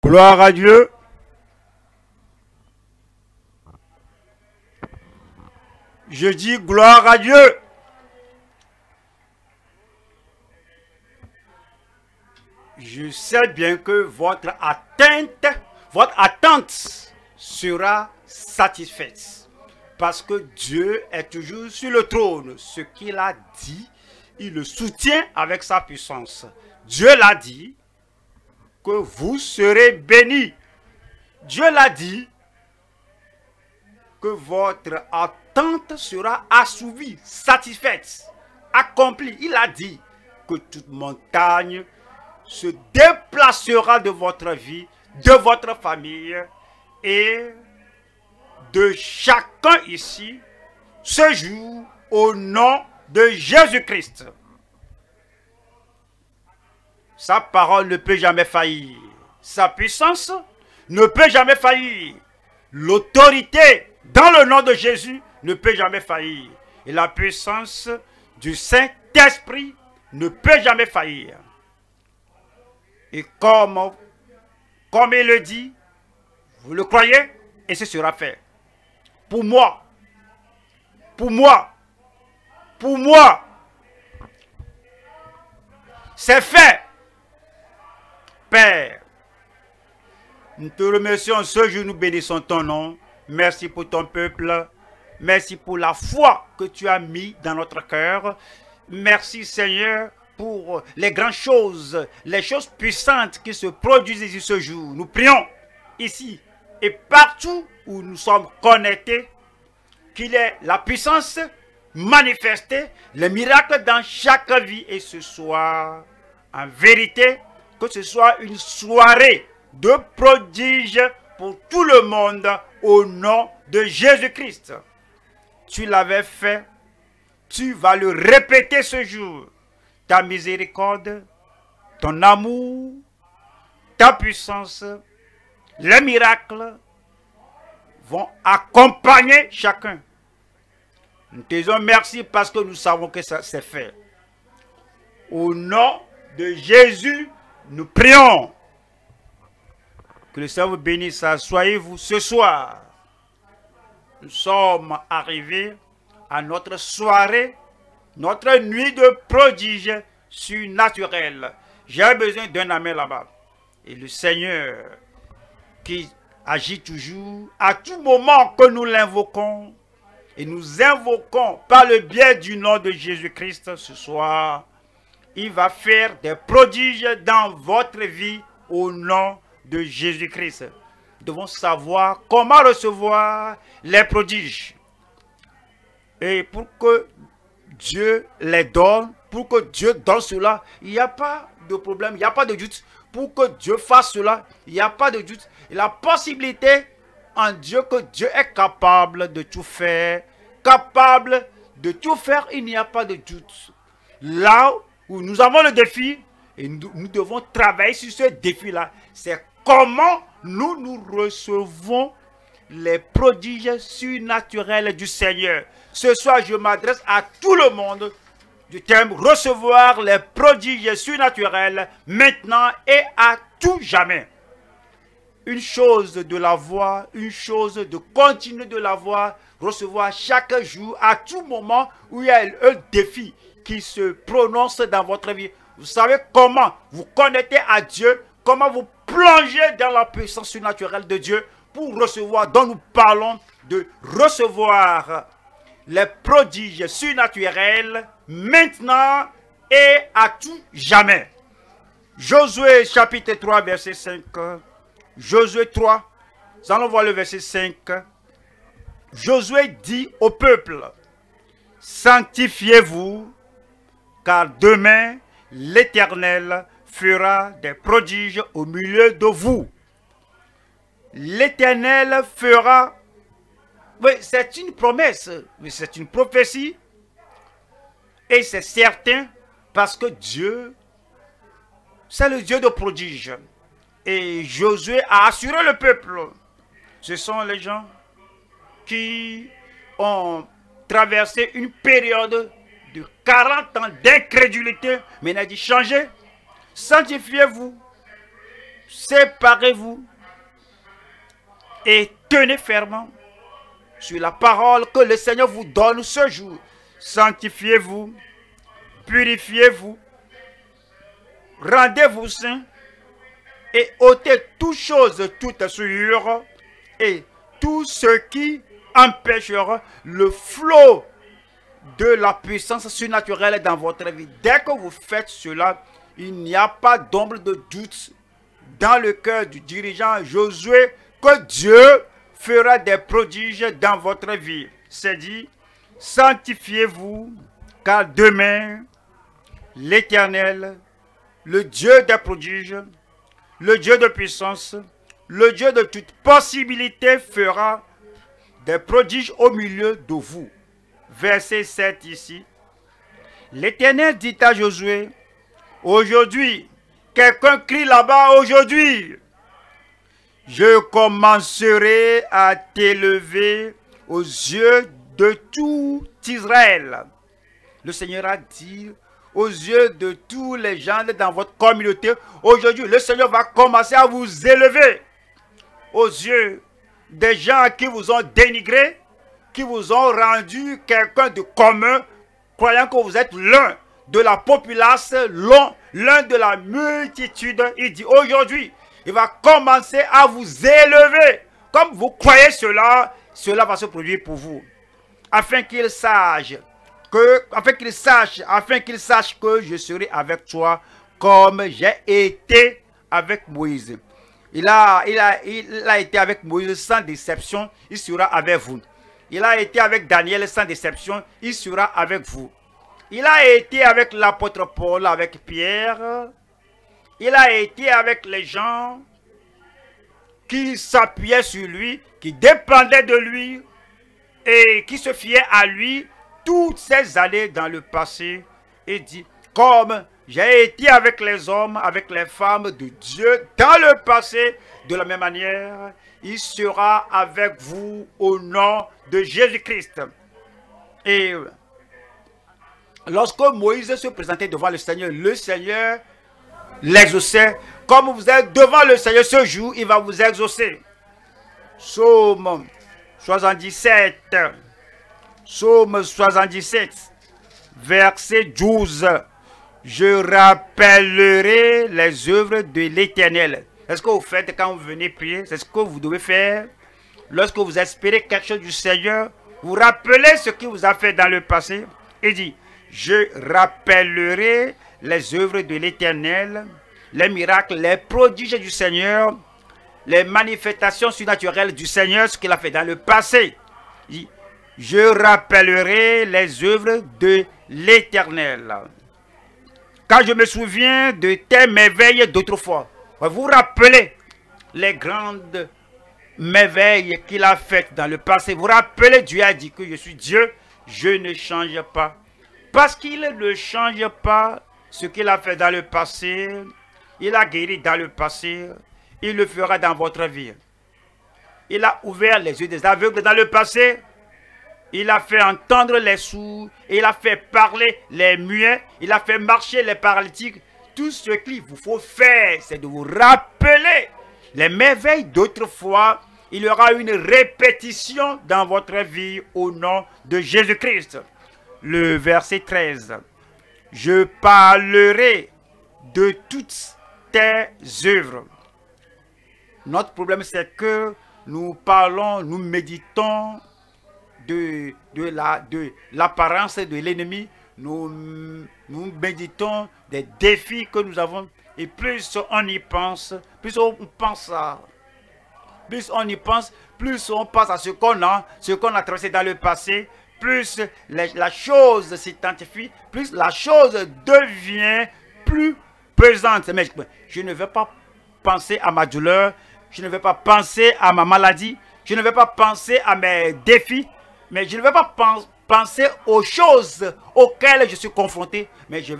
Gloire à Dieu. Je dis gloire à Dieu. Je sais bien que votre attente sera satisfaite. Parce que Dieu est toujours sur le trône. Ce qu'il a dit, il le soutient avec sa puissance. Dieu l'a dit que vous serez bénis. Dieu l'a dit que votre attente sera assouvie, satisfaite, accomplie. Il a dit que toute montagne se déplacera de votre vie, de votre famille et de chacun ici ce jour au nom de Jésus-Christ. Sa parole ne peut jamais faillir. Sa puissance ne peut jamais faillir. L'autorité dans le nom de Jésus ne peut jamais faillir. Et la puissance du Saint-Esprit ne peut jamais faillir. Et comme il le dit, vous le croyez et ce sera fait. Pour moi, c'est fait. Père, nous te remercions ce jour, nous bénissons ton nom. Merci pour ton peuple. Merci pour la foi que tu as mis dans notre cœur. Merci Seigneur pour les grandes choses, les choses puissantes qui se produisent ici ce jour. Nous prions ici et partout où nous sommes connectés, qu'il ait la puissance manifestée, les miracles dans chaque vie et ce soir, en vérité, que ce soit une soirée de prodiges pour tout le monde au nom de Jésus-Christ. Tu l'avais fait, tu vas le répéter ce jour. Ta miséricorde, ton amour, ta puissance, les miracles vont accompagner chacun. Nous te disons merci parce que nous savons que ça s'est fait. Au nom de Jésus, nous prions. Que le Seigneur vous bénisse. Soyez-vous ce soir. Nous sommes arrivés à notre soirée, notre nuit de prodiges surnaturels. J'ai besoin d'un amen là-bas. Et le Seigneur qui agit toujours, à tout moment que nous l'invoquons, et nous invoquons par le biais du nom de Jésus-Christ ce soir, il va faire des prodiges dans votre vie au nom de Jésus-Christ. Nous devons savoir comment recevoir les prodiges. Et pour que Dieu les donne, pour que Dieu donne cela, il n'y a pas de problème, il n'y a pas de doute. Pour que Dieu fasse cela, il n'y a pas de doute. Et la possibilité en Dieu que Dieu est capable de tout faire, il n'y a pas de doute. Là où nous avons le défi, et nous devons travailler sur ce défi-là, c'est comment nous recevons les prodiges surnaturels du Seigneur. Ce soir, je m'adresse à tout le monde du thème recevoir les prodiges surnaturels maintenant et à tout jamais. Une chose de la voir, une chose de continuer de la voir, recevoir chaque jour, à tout moment où il y a un défi qui se prononce dans votre vie. Vous savez comment vous connectez à Dieu, comment vous plongez dans la puissance surnaturelle de Dieu pour recevoir, dont nous parlons de recevoir les prodiges surnaturels maintenant et à tout jamais. Josué chapitre 3 verset 5. Josué 3, nous allons voir le verset 5. Josué dit au peuple, sanctifiez-vous, car demain l'Éternel fera des prodiges au milieu de vous. L'Éternel fera... Oui, c'est une promesse, mais c'est une prophétie. Et c'est certain parce que Dieu, c'est le Dieu de prodiges. Et Josué a assuré le peuple. Ce sont les gens qui ont traversé une période de 40 ans d'incrédulité. Mais il a dit, changez, sanctifiez-vous. séparez-vous et tenez fermement sur la parole que le Seigneur vous donne ce jour. Sanctifiez-vous, purifiez-vous, rendez-vous saints et ôtez toutes choses, toutes souillures et tout ce qui empêchera le flot de la puissance surnaturelle dans votre vie. Dès que vous faites cela, il n'y a pas d'ombre de doute dans le cœur du dirigeant Josué que Dieu fera des prodiges dans votre vie. C'est dit, sanctifiez-vous, car demain, l'Éternel, le Dieu des prodiges, le Dieu de puissance, le Dieu de toute possibilité fera des prodiges au milieu de vous. Verset 7 ici. L'Éternel dit à Josué, aujourd'hui, quelqu'un crie là-bas, aujourd'hui, je commencerai à t'élever aux yeux de tout Israël. Le Seigneur a dit aux yeux de tous les gens dans votre communauté, aujourd'hui, le Seigneur va commencer à vous élever aux yeux des gens qui vous ont dénigré, qui vous ont rendu quelqu'un de commun, croyant que vous êtes l'un de la populace, l'un de la multitude. Il dit aujourd'hui, il va commencer à vous élever. Comme vous croyez cela, cela va se produire pour vous. Afin qu'il sache que je serai avec toi comme j'ai été avec Moïse. Il a été avec Moïse sans déception, il sera avec vous. Il a été avec Daniel sans déception, il sera avec vous. Il a été avec l'apôtre Paul, avec Pierre. Il a été avec les gens qui s'appuyaient sur lui, qui dépendaient de lui et qui se fiaient à lui toutes ces années dans le passé. Et dit, comme j'ai été avec les hommes, avec les femmes de Dieu dans le passé, de la même manière, il sera avec vous au nom de Jésus-Christ. Et lorsque Moïse se présentait devant le Seigneur l'exauçait. Comme vous êtes devant le Seigneur ce jour, il va vous exaucer. Psaume 77. Psaume 77. Verset 12. Je rappellerai les œuvres de l'Éternel. Est-ce que vous faites quand vous venez prier? C'est ce que vous devez faire. Lorsque vous espérez quelque chose du Seigneur, vous rappelez ce qu'il vous a fait dans le passé. Il dit, je rappellerai les œuvres de l'Éternel, les miracles, les prodiges du Seigneur, les manifestations surnaturelles du Seigneur, ce qu'il a fait dans le passé. Il dit, je rappellerai les œuvres de l'Éternel. Quand je me souviens de tes merveilles d'autrefois, vous rappelez les grandes merveilles qu'il a faites dans le passé. Vous rappelez, Dieu a dit que je suis Dieu, je ne change pas. Parce qu'il ne change pas ce qu'il a fait dans le passé, il a guéri dans le passé, il le fera dans votre vie. Il a ouvert les yeux des aveugles dans le passé, il a fait entendre les sourds, il a fait parler les muets, il a fait marcher les paralytiques. Tout ce qu'il vous faut faire, c'est de vous rappeler les merveilles d'autrefois. Il y aura une répétition dans votre vie au nom de Jésus-Christ. Le verset 13. Je parlerai de toutes tes œuvres. Notre problème, c'est que nous parlons, nous méditons de l'apparence de l'ennemi. Nous méditons des défis que nous avons. Et plus on y pense, plus on pense à... Plus on y pense, plus on pense à ce qu'on a traversé dans le passé, plus la chose s'identifie, plus la chose devient plus pesante. Mais je ne vais pas penser à ma douleur, je ne vais pas penser à ma maladie, je ne vais pas penser à mes défis, mais je ne vais pas penser aux choses auxquelles je suis confronté, mais je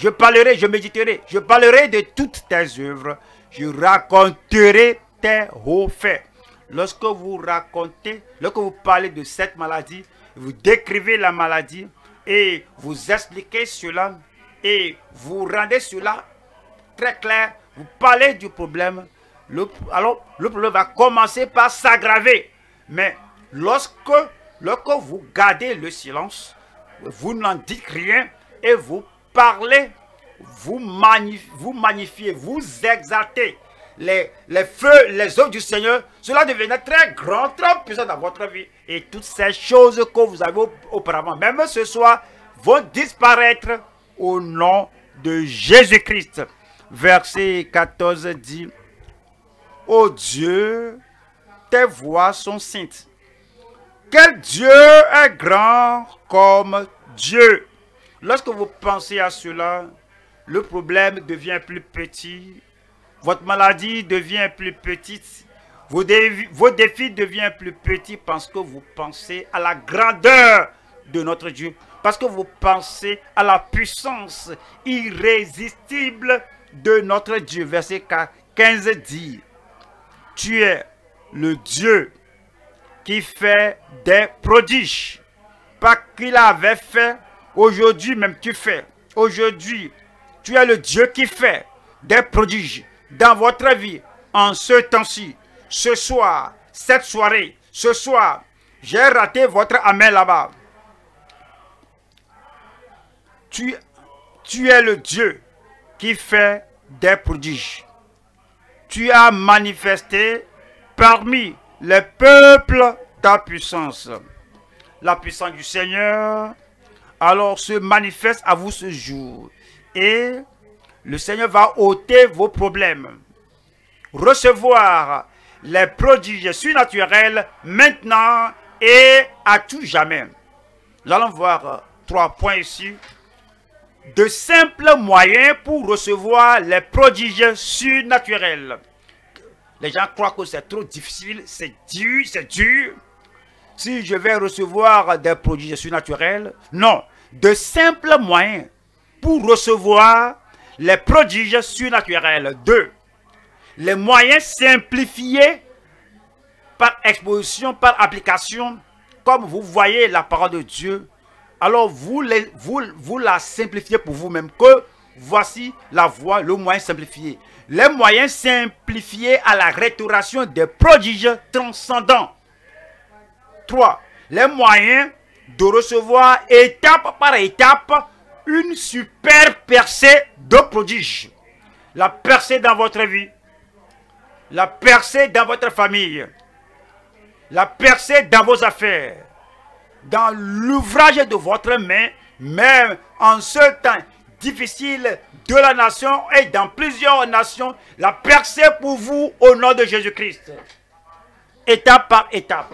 parlerai, je méditerai, je parlerai de toutes tes œuvres, je raconterai tes hauts faits. Lorsque vous racontez, lorsque vous parlez de cette maladie, vous décrivez la maladie et vous expliquez cela et vous rendez cela très clair, vous parlez du problème, alors le problème va commencer par s'aggraver. Mais lorsque vous gardez le silence, vous n'en dites rien et vous parlez, vous magnifiez, vous exaltez les feux, les œuvres du Seigneur, cela devenait très grand, très puissant dans votre vie. Et toutes ces choses que vous avez auparavant, même ce soir, vont disparaître au nom de Jésus-Christ. Verset 14 dit: ô Dieu, tes voies sont saintes. Quel Dieu est grand comme Dieu. Lorsque vous pensez à cela, le problème devient plus petit, votre maladie devient plus petite, vos défis deviennent plus petits parce que vous pensez à la grandeur de notre Dieu, parce que vous pensez à la puissance irrésistible de notre Dieu. Verset 15 dit: tu es le Dieu qui fait des prodiges. Pas qu'il avait fait, aujourd'hui même tu fais. Aujourd'hui, tu es le Dieu qui fait des prodiges dans votre vie en ce temps-ci. Ce soir, cette soirée, ce soir, j'ai raté votre amen là-bas. Tu es le Dieu qui fait des prodiges. Tu as manifesté parmi les peuples ta puissance. La puissance du Seigneur alors se manifeste à vous ce jour. Et le Seigneur va ôter vos problèmes. Recevoir les prodiges surnaturels maintenant et à tout jamais. Nous allons voir 3 points ici. De simples moyens pour recevoir les prodiges surnaturels. Les gens croient que c'est trop difficile, c'est dur. Si je vais recevoir des prodiges surnaturels, non. De simples moyens pour recevoir les prodiges surnaturels. 2. Les moyens simplifiés par exposition, par application, comme vous voyez la parole de Dieu. Alors vous la simplifiez pour vous-même, que voici la voie, le moyen simplifié. Les moyens simplifiés à la restauration des prodiges transcendants. 3. Les moyens de recevoir étape par étape une super percée de prodiges. La percée dans votre vie, la percée dans votre famille, la percée dans vos affaires, dans l'ouvrage de votre main, même en ce temps difficile de la nation et dans plusieurs nations, la percée pour vous au nom de Jésus-Christ. Étape par étape.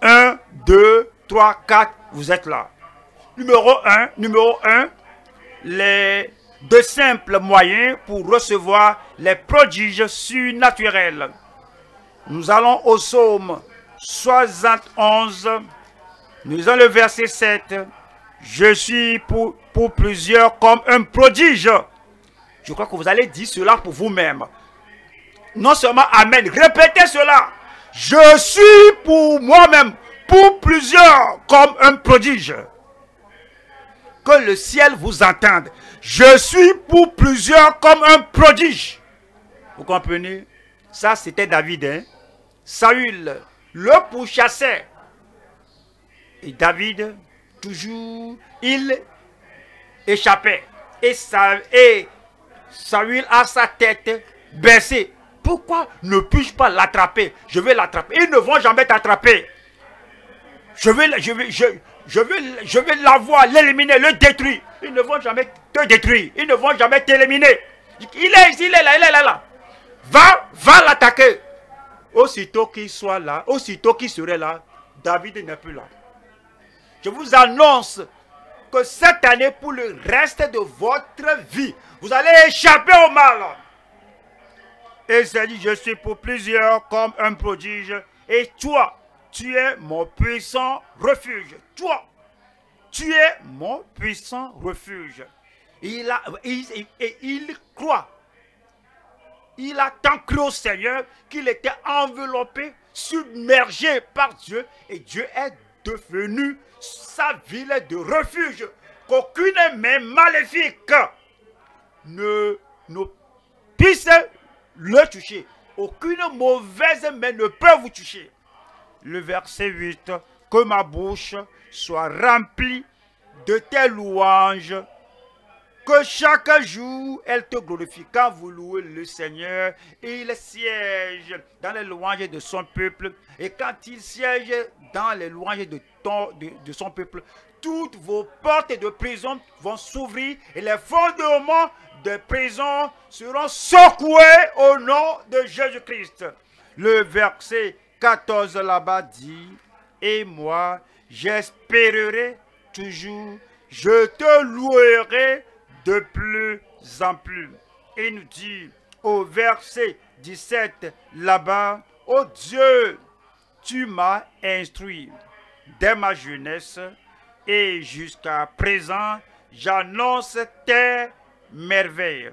1, 2, 3, 4, vous êtes là. Numéro 1, les 2 simples moyens pour recevoir les prodiges surnaturels. Nous allons au psaume 71, nous avons le verset 7. Je suis pour plusieurs comme un prodige. Je crois que vous allez dire cela pour vous-même. Non seulement Amen, répétez cela. Je suis pour moi-même, pour plusieurs comme un prodige. Que le ciel vous entende. Je suis pour plusieurs comme un prodige. Vous comprenez? Ça c'était David, hein? Saül le pourchassait. Et David, toujours, il échappait. Et Saül a sa tête baissée. Pourquoi ne puis-je pas l'attraper? Je vais l'attraper. Ils ne vont jamais t'attraper. Je vais l'avoir, l'éliminer, le détruire. Ils ne vont jamais te détruire. Ils ne vont jamais t'éliminer. Il est là. Va l'attaquer. Aussitôt qu'il soit là, aussitôt qu'il serait là, David n'est plus là. Je vous annonce que cette année, pour le reste de votre vie, vous allez échapper au mal. Et c'est dit, je suis pour plusieurs comme un prodige. Et toi, tu es mon puissant refuge. Toi, tu es mon puissant refuge. Il croit. Il a tant cru au Seigneur qu'il était enveloppé, submergé par Dieu. Et Dieu est devenu sa ville de refuge. Qu'aucune main maléfique ne ne puisse le toucher. Aucune mauvaise main ne peut vous toucher. Le verset 8, que ma bouche soit remplie de tes louanges, que chaque jour elle te glorifie. Quand vous louez le Seigneur, il siège dans les louanges de son peuple. Et quand il siège dans les louanges de son peuple, toutes vos portes de prison vont s'ouvrir et les fondements de prison seront secoués au nom de Jésus-Christ. Le verset 14 là-bas dit, et moi j'espérerai toujours, je te louerai de plus en plus. Il nous dit au verset 17 là-bas, ô Dieu, tu m'as instruit dès ma jeunesse et jusqu'à présent, j'annonce tes merveilles.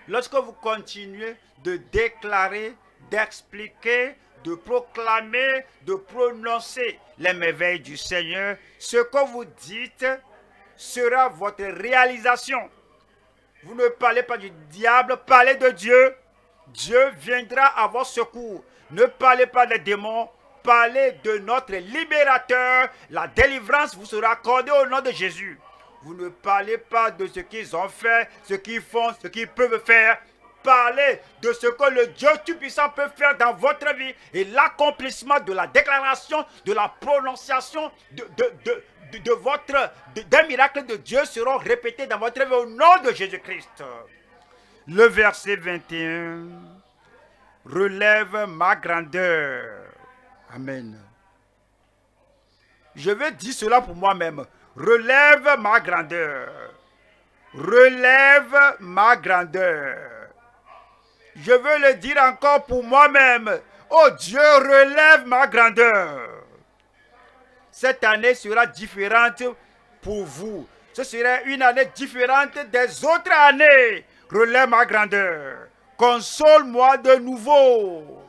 Lorsque vous continuez de déclarer, d'expliquer, de proclamer, de prononcer les merveilles du Seigneur, ce que vous dites sera votre réalisation. Vous ne parlez pas du diable, parlez de Dieu. Dieu viendra à votre secours. Ne parlez pas des démons, parlez de notre libérateur. La délivrance vous sera accordée au nom de Jésus. Vous ne parlez pas de ce qu'ils ont fait, ce qu'ils font, ce qu'ils peuvent faire. Parlez de ce que le Dieu Tout-Puissant peut faire dans votre vie et l'accomplissement de la déclaration, de la prononciation d'un miracle de Dieu seront répétés dans votre vie au nom de Jésus-Christ. Le verset 21 relève ma grandeur. Amen. Je vais dire cela pour moi-même. Relève ma grandeur. Relève ma grandeur. Je veux le dire encore pour moi-même. Oh Dieu, relève ma grandeur. Cette année sera différente pour vous. Ce sera une année différente des autres années. Relève ma grandeur. Console-moi de nouveau.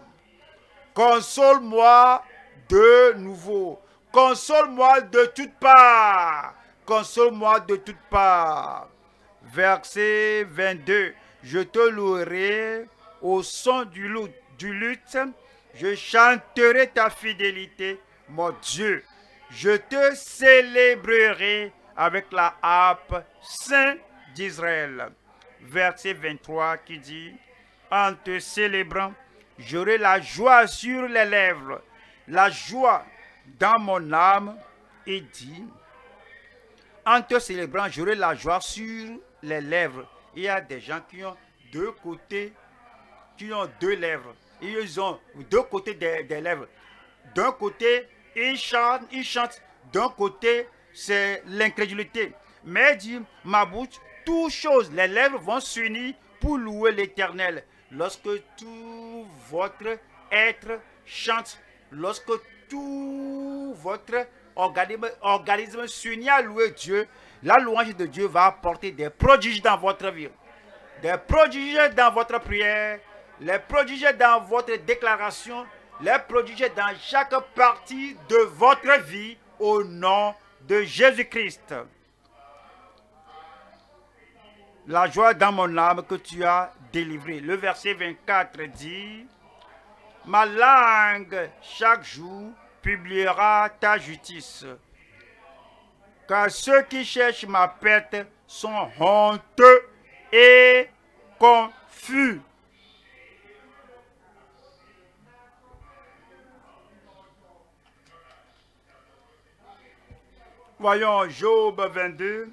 Console-moi de nouveau. Console-moi de toutes parts. Console-moi de toutes parts. Verset 22. Je te louerai au son du luth. Je chanterai ta fidélité, mon Dieu. Je te célébrerai avec la harpe Saint d'Israël. Verset 23 qui dit, en te célébrant, j'aurai la joie sur les lèvres, la joie dans mon âme. Et dit, en te célébrant, j'aurai la joie sur les lèvres. Il y a des gens qui ont deux côtés, qui ont deux lèvres. Ils ont deux côtés des lèvres. D'un côté, ils chantent. D'un côté, c'est l'incrédulité. Mais dit, ma bouche, toutes choses, les lèvres vont s'unir pour louer l'Éternel. Lorsque tout votre être chante, lorsque tout votre organisme s'unit à louer Dieu, la louange de Dieu va apporter des prodiges dans votre vie. Des prodiges dans votre prière, les prodiges dans votre déclaration, les prodiges dans chaque partie de votre vie au nom de Jésus-Christ. La joie dans mon âme que tu as délivrée. Le verset 24 dit, ma langue chaque jour publiera ta justice. Car ceux qui cherchent ma perte sont honteux et confus. Voyons Job 22.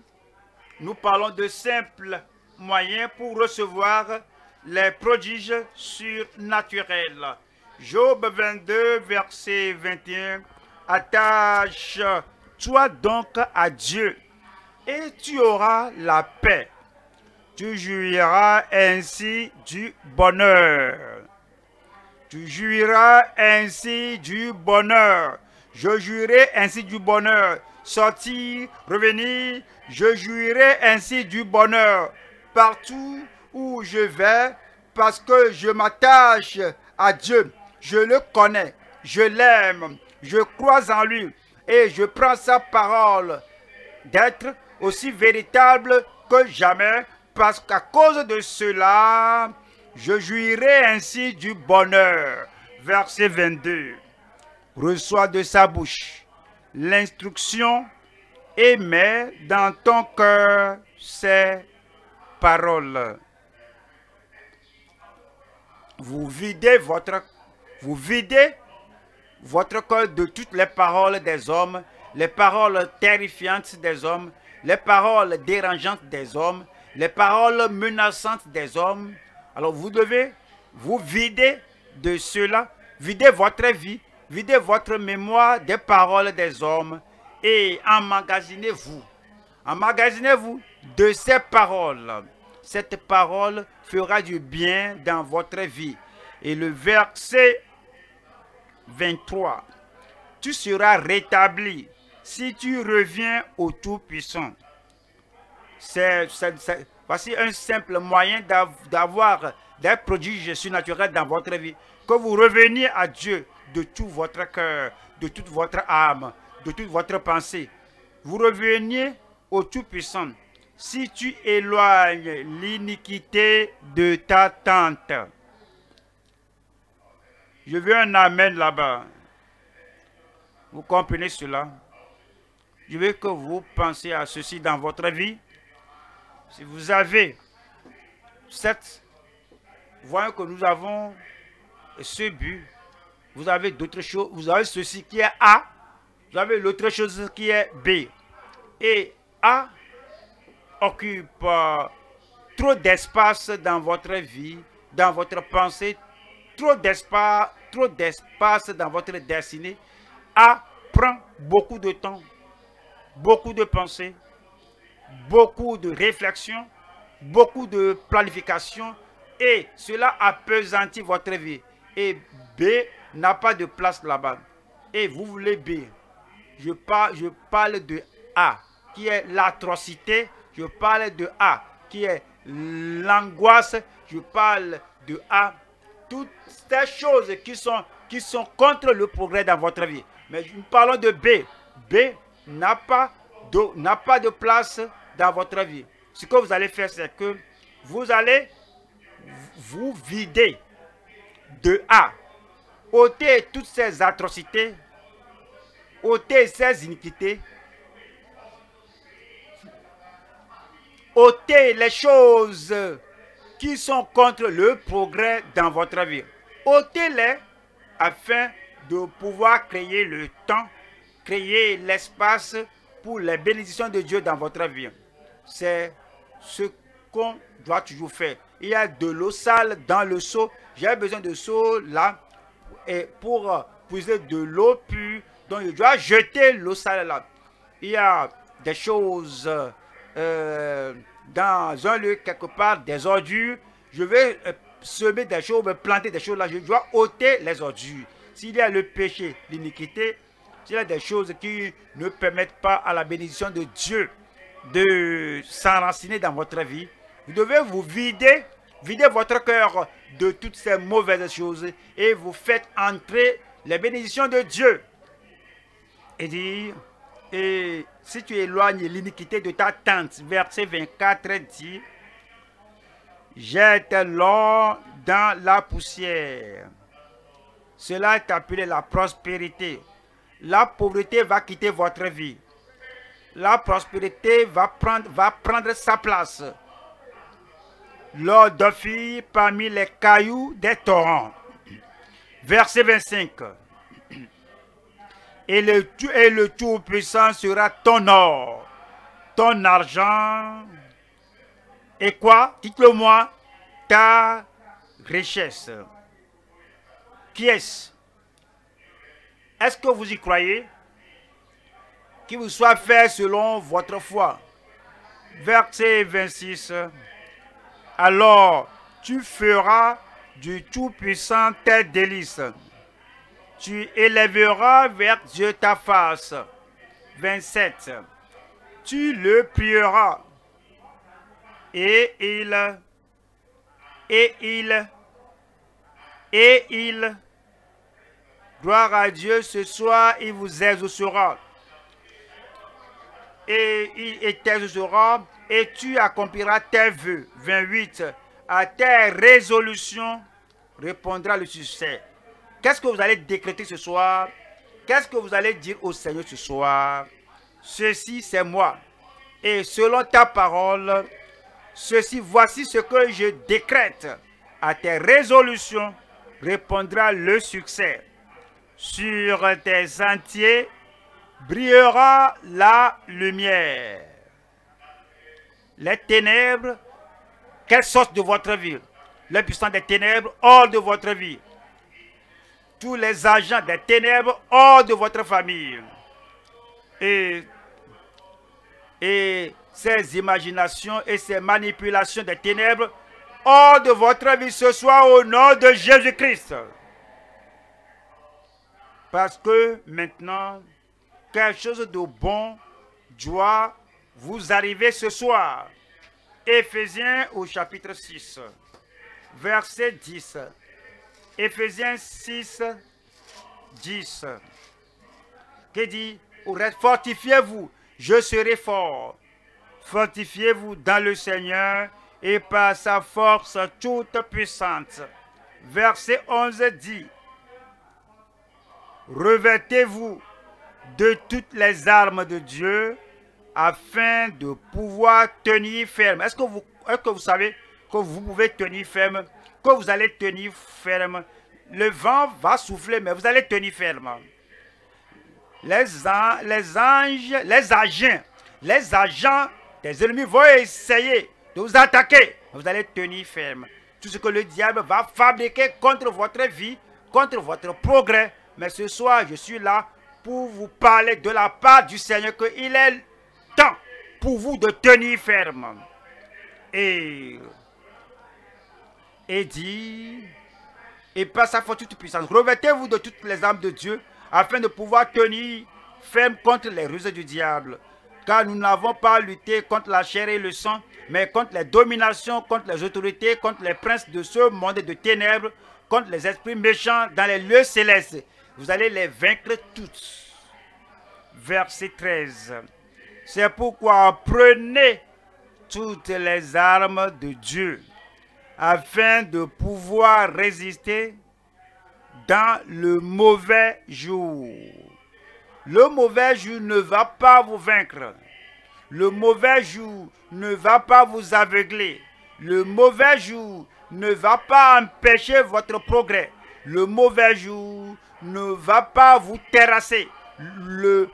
Nous parlons de simples moyens pour recevoir les prodiges surnaturels. Job 22, verset 21. Attache-toi donc à Dieu et tu auras la paix. Tu jouiras ainsi du bonheur. Tu jouiras ainsi du bonheur. Je jouirai ainsi du bonheur. Sortir, revenir, je jouirai ainsi du bonheur. Partout où je vais, parce que je m'attache à Dieu. Je le connais, je l'aime, je crois en lui et je prends sa parole d'être aussi véritable que jamais parce qu'à cause de cela, je jouirai ainsi du bonheur. Verset 22. Reçois de sa bouche l'instruction et mets dans ton cœur ses paroles. Vous videz votre cœur de toutes les paroles des hommes, les paroles terrifiantes des hommes, les paroles dérangeantes des hommes, les paroles menaçantes des hommes. Alors vous devez vous vider de cela, vider votre vie, vider votre mémoire des paroles des hommes et emmagasinez-vous de ces paroles. Cette parole fera du bien dans votre vie. Et le verset 23. Tu seras rétabli si tu reviens au Tout-Puissant. Voici un simple moyen d'avoir des prodiges surnaturels dans votre vie. Que vous reveniez à Dieu de tout votre cœur, de toute votre âme, de toute votre pensée. Vous reveniez au Tout-Puissant. Si tu éloignes l'iniquité de ta tente. Je veux un amen là-bas. Vous comprenez cela? Je veux que vous pensiez à ceci dans votre vie. Si vous avez voyons que nous avons ce but, vous avez d'autres choses, vous avez ceci qui est A, vous avez l'autre chose qui est B. Et A occupe trop d'espace dans votre vie, dans votre pensée, trop d'espace dans votre destinée. A prend beaucoup de temps, beaucoup de pensée, beaucoup de réflexion, beaucoup de planification et cela appesantit votre vie. Et B n'a pas de place là-bas. Et vous voulez B. Je parle de A qui est l'atrocité. Je parle de A qui est l'angoisse. Je parle de A. Toutes ces choses qui sont contre le progrès dans votre vie. Mais nous parlons de B. B n'a pas de place dans votre vie. Ce que vous allez faire, c'est que vous allez vous vider de A. Ôtez toutes ces atrocités. Ôtez ces iniquités. Ôtez les choses qui sont contre le progrès dans votre vie. Ôtez-les afin de pouvoir créer le temps, créer l'espace pour les bénédictions de Dieu dans votre vie. C'est ce qu'on doit toujours faire. Il y a de l'eau sale dans le seau. J'ai besoin de seau là et pour puiser de l'eau pure. Donc je dois jeter l'eau sale là. Il y a des choses dans un lieu quelque part, des ordures. Je vais semer des choses, planter des choses là. Je dois ôter les ordures. S'il y a le péché, l'iniquité, s'il y a des choses qui ne permettent pas à la bénédiction de Dieu de s'enraciner dans votre vie, vous devez vous vider votre cœur de toutes ces mauvaises choses et vous faites entrer les bénédictions de Dieu. Et dire, et si tu éloignes l'iniquité de ta tente, verset 24 dit, jette l'or dans la poussière. Cela est appelé la prospérité. La pauvreté va quitter votre vie. La prospérité va prendre sa place. L'or d'Ophir parmi les cailloux des torrents. Verset 25. Et le Tout-Puissant sera ton or, ton argent, et quoi? Dites-le-moi, ta richesse. Qui est-ce? Est-ce que vous y croyez? Qu'il vous soit fait selon votre foi. Verset 26. Alors, tu feras du Tout-Puissant tes délices. Tu élèveras vers Dieu ta face. 27. Tu le prieras. Et il, gloire à Dieu, ce soir, il vous exaucera. Et il t'exaucera et tu accompliras tes vœux. 28. À tes résolutions répondra le succès. Qu'est-ce que vous allez décréter ce soir? Qu'est-ce que vous allez dire au Seigneur ce soir? Ceci, c'est moi. Et selon ta parole, ceci, voici ce que je décrète. À tes résolutions répondra le succès. Sur tes sentiers brillera la lumière. Les ténèbres, qu'elles sortent de votre vie. Les puissants des ténèbres hors de votre vie. Tous les agents des ténèbres hors de votre famille. Et ces imaginations et ces manipulations des ténèbres hors de votre vie ce soir au nom de Jésus-Christ. Parce que maintenant, quelque chose de bon doit vous arriver ce soir. Éphésiens au chapitre 6, verset 10. Éphésiens 6, 10. Qui dit, fortifiez-vous, je serai fort. Fortifiez-vous dans le Seigneur et par sa force toute puissante. Verset 11 dit, revêtez-vous de toutes les armes de Dieu afin de pouvoir tenir ferme. Est-ce que vous savez que vous pouvez tenir ferme, que vous allez tenir ferme? Le vent va souffler, mais vous allez tenir ferme. Les agents des ennemis vont essayer de vous attaquer. Vous allez tenir ferme. Tout ce que le diable va fabriquer contre votre vie, contre votre progrès. Mais ce soir, je suis là pour vous parler de la part du Seigneur qu'il est temps pour vous de tenir ferme. Et dit, et par sa force toute puissance, revêtez-vous de toutes les armes de Dieu afin de pouvoir tenir ferme contre les ruses du diable. Car nous n'avons pas lutté contre la chair et le sang, mais contre les dominations, contre les autorités, contre les princes de ce monde de ténèbres, contre les esprits méchants dans les lieux célestes. Vous allez les vaincre tous. Verset 13. C'est pourquoi prenez toutes les armes de Dieu afin de pouvoir résister dans le mauvais jour. Le mauvais jour ne va pas vous vaincre. Le mauvais jour ne va pas vous aveugler. Le mauvais jour ne va pas empêcher votre progrès. Le mauvais jour ne va pas vous terrasser. Le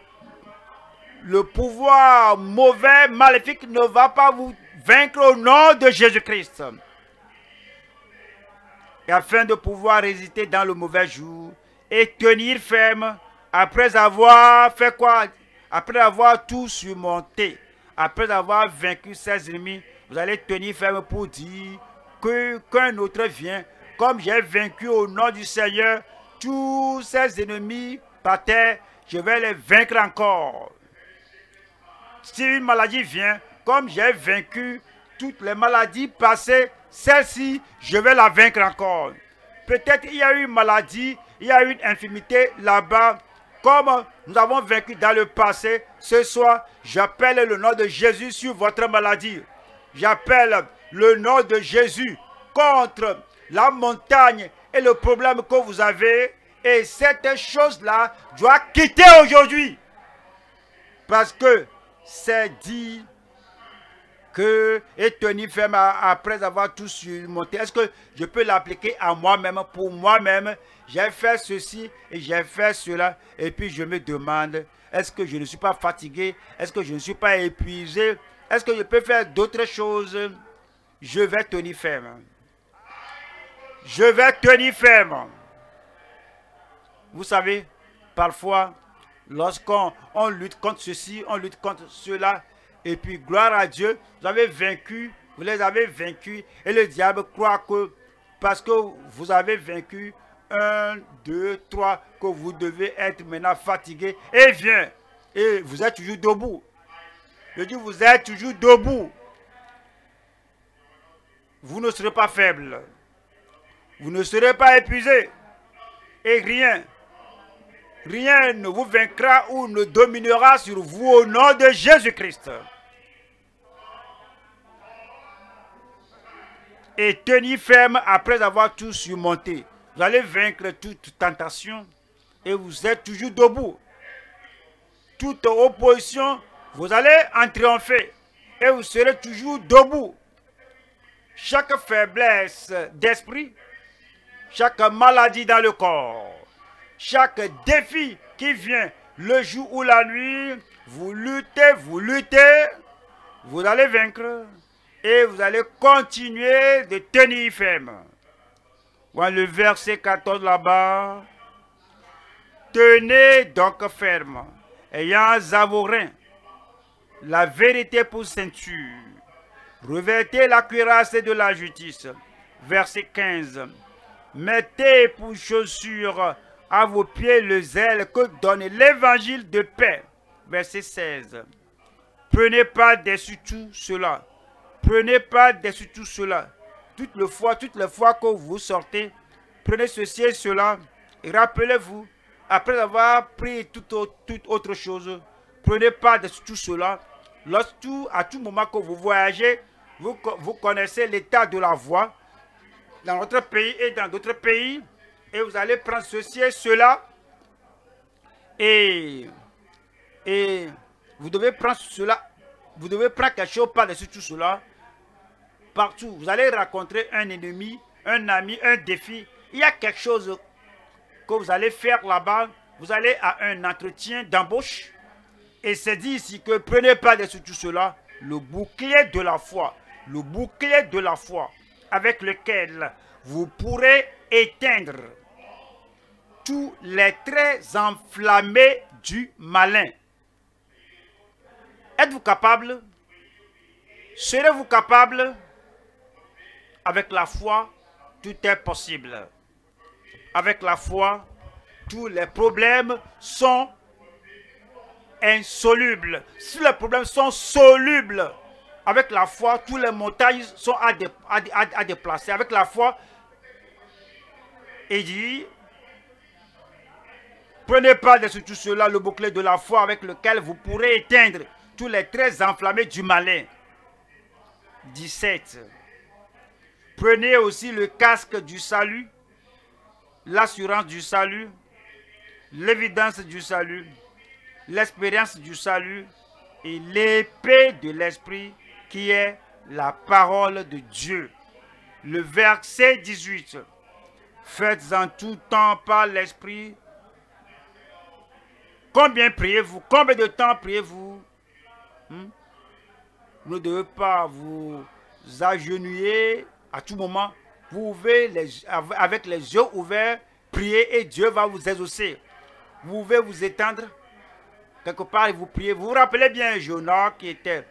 pouvoir mauvais, maléfique ne va pas vous vaincre au nom de Jésus-Christ. Et afin de pouvoir résister dans le mauvais jour et tenir ferme, après avoir fait quoi? Après avoir tout surmonté, après avoir vaincu ses ennemis, vous allez tenir ferme pour dire qu'un autre vient. Comme j'ai vaincu au nom du Seigneur tous ses ennemis par terre, je vais les vaincre encore. Si une maladie vient, comme j'ai vaincu toutes les maladies passées, celle-ci, je vais la vaincre encore. Peut-être il y a une maladie, il y a une infirmité là-bas. Comme nous avons vaincu dans le passé, ce soir, j'appelle le nom de Jésus sur votre maladie. J'appelle le nom de Jésus contre la montagne et le problème que vous avez. Et cette chose-là doit quitter aujourd'hui. Parce que c'est dit que et tenir ferme après avoir tout surmonté. Est-ce que je peux l'appliquer à moi-même? Pour moi-même, j'ai fait ceci et j'ai fait cela. Et puis je me demande, est-ce que je ne suis pas fatigué? Est-ce que je ne suis pas épuisé? Est-ce que je peux faire d'autres choses? Je vais tenir ferme. Je vais tenir ferme. Vous savez, parfois, lorsqu'on lutte contre ceci, on lutte contre cela, et puis gloire à Dieu, vous avez vaincu, vous les avez vaincus, et le diable croit que parce que vous avez vaincu 1, 2, 3, que vous devez être maintenant fatigué, et vient, et vous êtes toujours debout. Je dis, vous êtes toujours debout. Vous ne serez pas faible. Vous ne serez pas épuisé. Et rien ne vous vaincra ou ne dominera sur vous au nom de Jésus-Christ. et tenir ferme après avoir tout surmonté. Vous allez vaincre toute tentation et vous êtes toujours debout. Toute opposition, vous allez en triompher et vous serez toujours debout. Chaque faiblesse d'esprit, chaque maladie dans le corps, chaque défi qui vient le jour ou la nuit, vous luttez, vous allez vaincre et vous allez continuer de tenir ferme. Voilà le verset 14 là-bas. Tenez donc ferme, ayant Zavorin, la vérité pour ceinture. Revêtez la cuirasse de la justice. Verset 15. Mettez pour chaussure à vos pieds le zèle que donne l'évangile de paix. Verset 16. Prenez pas dessus tout cela. Prenez pas dessus tout cela. Toutes les fois que vous sortez, prenez ceci et cela. Et rappelez-vous, après avoir pris toute autre chose, prenez pas dessus tout cela. À tout moment que vous voyagez, vous connaissez l'état de la voie dans notre pays et dans d'autres pays. Et vous allez prendre ceci et cela. Et vous devez prendre cela. Vous devez prendre quelque chose par-dessus tout cela. Partout. Vous allez rencontrer un ennemi, un ami, un défi. Il y a quelque chose que vous allez faire là-bas. Vous allez à un entretien d'embauche. Et c'est dit ici que prenez par-dessus tout cela le bouclier de la foi. Le bouclier de la foi avec lequel vous pourrez éteindre tous les traits enflammés du malin. Êtes-vous capable? Serez-vous capable? Avec la foi, tout est possible. Avec la foi, tous les problèmes sont insolubles. Si les problèmes sont solubles, avec la foi, tous les montagnes sont à déplacer. Avec la foi, il dit, prenez pas de tout cela le bouclier de la foi avec lequel vous pourrez éteindre tous les traits enflammés du malin. 17. Prenez aussi le casque du salut, l'assurance du salut, l'évidence du salut, l'expérience du salut et l'épée de l'esprit qui est la parole de Dieu. Le verset 18. Faites en tout temps par l'esprit. Combien priez-vous? Combien de temps priez-vous? Vous ne devez pas vous agenouiller à tout moment. Vous pouvez, avec les yeux ouverts, prier et Dieu va vous exaucer. Vous pouvez vous étendre quelque part et vous priez. Vous vous rappelez bien Jonas qui était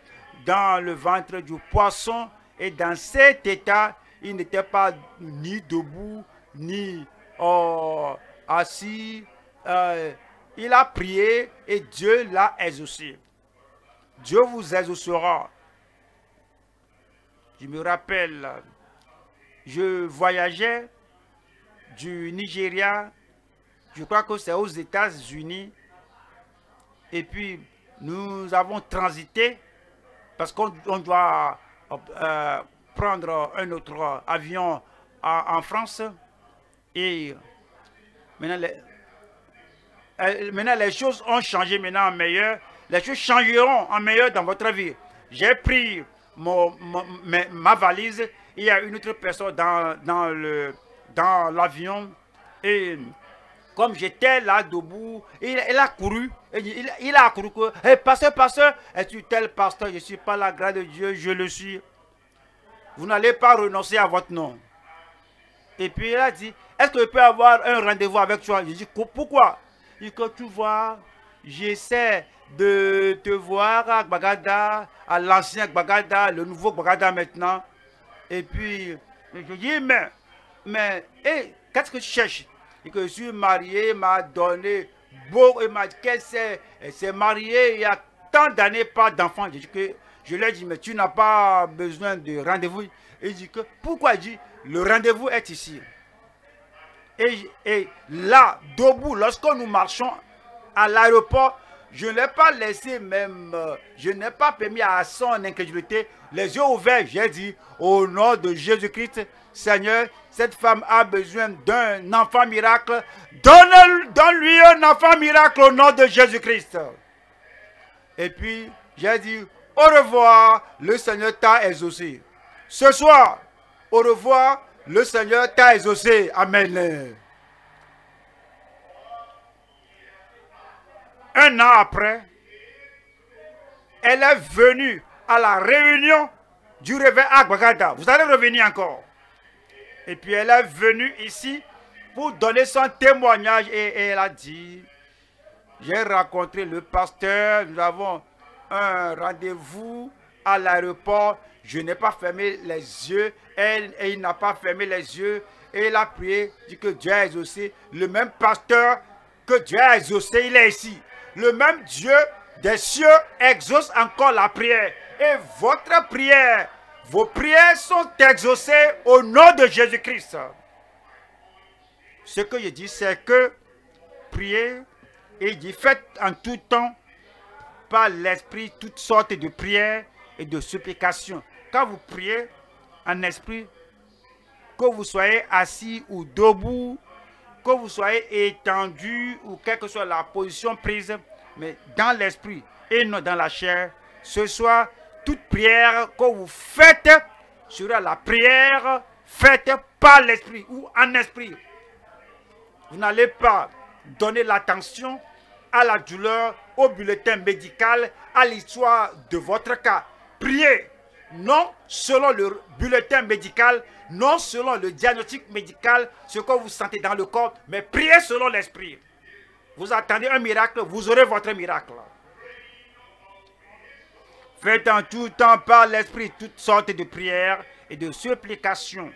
dans le ventre du poisson et dans cet état, il n'était pas ni debout, ni assis. Il a prié et Dieu l'a exaucé. Dieu vous exaucera. Je me rappelle, je voyageais du Nigeria, je crois que c'est aux États-Unis, et puis nous avons transité parce qu'on doit prendre un autre avion en France. Et maintenant les choses ont changé maintenant en meilleur. Les choses changeront en meilleur dans votre vie. J'ai pris ma valise. Il y a une autre personne dans l'avion. Et comme j'étais là debout, il a couru. Il a couru. Hey, pasteur, es-tu tel pasteur? Je ne suis pas la grâce de Dieu, je le suis. Vous n'allez pas renoncer à votre nom. Et puis il a dit, est-ce que je peux avoir un rendez-vous avec toi? J'ai dit, pourquoi? Il dit que tu vois, j'essaie de te voir à Gbagada, à l'ancien Gbagada, le nouveau Gbagada maintenant. Et puis, je dis, mais qu'est-ce que tu cherches? Et que je suis marié, il m'a donné beau, il m'a dit qu'elle s'est mariée il y a tant d'années, pas d'enfant. Je lui ai dit, mais tu n'as pas besoin de rendez-vous. Il dit que, pourquoi? Il dit, le rendez-vous est ici. Et là, debout, lorsque nous marchons à l'aéroport, je n'ai pas laissé même, je n'ai pas permis à son incrédulité, les yeux ouverts, j'ai dit, au nom de Jésus-Christ, Seigneur, cette femme a besoin d'un enfant miracle. Donne-lui un enfant miracle au nom de Jésus-Christ. Et puis, j'ai dit, au revoir, le Seigneur t'a exaucé. Ce soir, au revoir, le Seigneur t'a exaucé. Amen. Un an après, elle est venue à la réunion du réveil à Gbagada. Vous allez revenir encore. Et puis elle est venue ici pour donner son témoignage et elle a dit, j'ai rencontré le pasteur, nous avons un rendez-vous à l'aéroport, je n'ai pas fermé les yeux, et il n'a pas fermé les yeux, et il a prié, dit que Dieu a exaucé. Le même pasteur que Dieu a exaucé, il est ici. Le même Dieu des cieux exauce encore la prière. Et votre prière, vos prières sont exaucées au nom de Jésus-Christ. Ce que je dis, c'est que priez, et il dit, faites en tout temps par l'esprit toutes sortes de prières et de supplications. Quand vous priez en esprit, que vous soyez assis ou debout, que vous soyez étendu ou quelle que soit la position prise, mais dans l'esprit et non dans la chair, ce soir, toute prière que vous faites sera la prière faite par l'esprit ou en esprit. Vous n'allez pas donner l'attention à la douleur, au bulletin médical, à l'histoire de votre cas. Priez, non selon le bulletin médical, non selon le diagnostic médical, ce que vous sentez dans le corps, mais priez selon l'esprit. Vous attendez un miracle, vous aurez votre miracle. Faites en tout temps par l'esprit toutes sortes de prières et de supplications.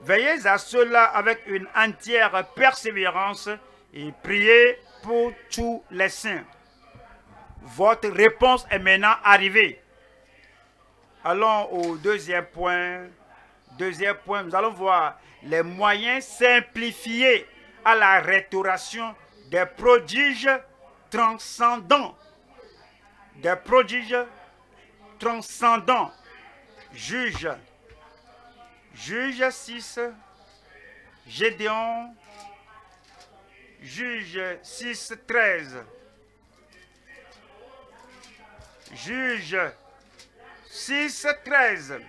Veillez à cela avec une entière persévérance et priez pour tous les saints. Votre réponse est maintenant arrivée. Allons au deuxième point. Deuxième point, nous allons voir les moyens simplifiés à la restauration des prodiges transcendants. Des prodiges transcendants. Juge 6, Gédéon, Juge 6, 13. Juge 6, 13.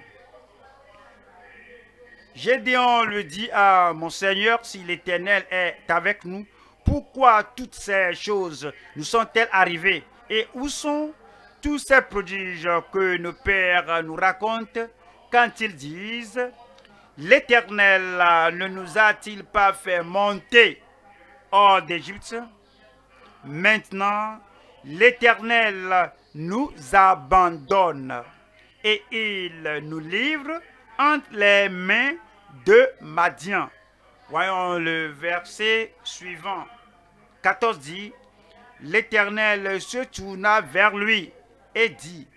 Gédéon lui dit à mon Seigneur, si l'Éternel est avec nous, pourquoi toutes ces choses nous sont-elles arrivées? Et où sont tous ces prodiges que nos pères nous racontent quand ils disent, l'Éternel ne nous a-t-il pas fait monter hors d'Égypte? Maintenant, l'Éternel nous abandonne et il nous livre entre les mains de Madian. Voyons le verset suivant. 14 dit, l'Éternel se tourna vers lui et dit,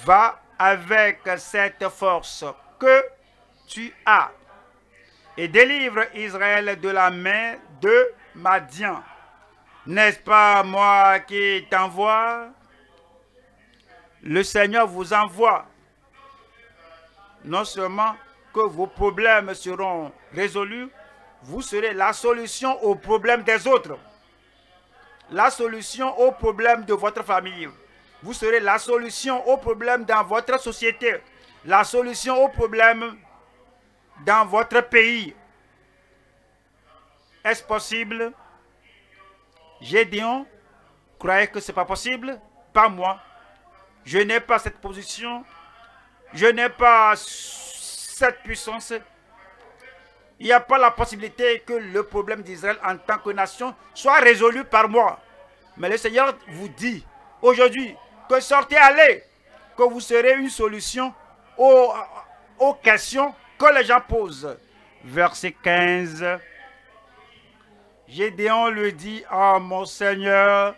va avec cette force que tu as et délivre Israël de la main de Madian. N'est-ce pas moi qui t'envoie? Le Seigneur vous envoie. Non seulement que vos problèmes seront résolus, vous serez la solution aux problèmes des autres. La solution aux problèmes de votre famille. Vous serez la solution aux problèmes dans votre société. La solution aux problèmes dans votre pays. Est-ce possible? Gédéon croyait que ce n'est pas possible. Pas moi. Je n'ai pas cette position. Je n'ai pas cette puissance. Il n'y a pas la possibilité que le problème d'Israël en tant que nation soit résolu par moi. Mais le Seigneur vous dit aujourd'hui que sortez, allez, que vous serez une solution aux questions que les gens posent. Verset 15. Gédéon lui dit, ah mon Seigneur,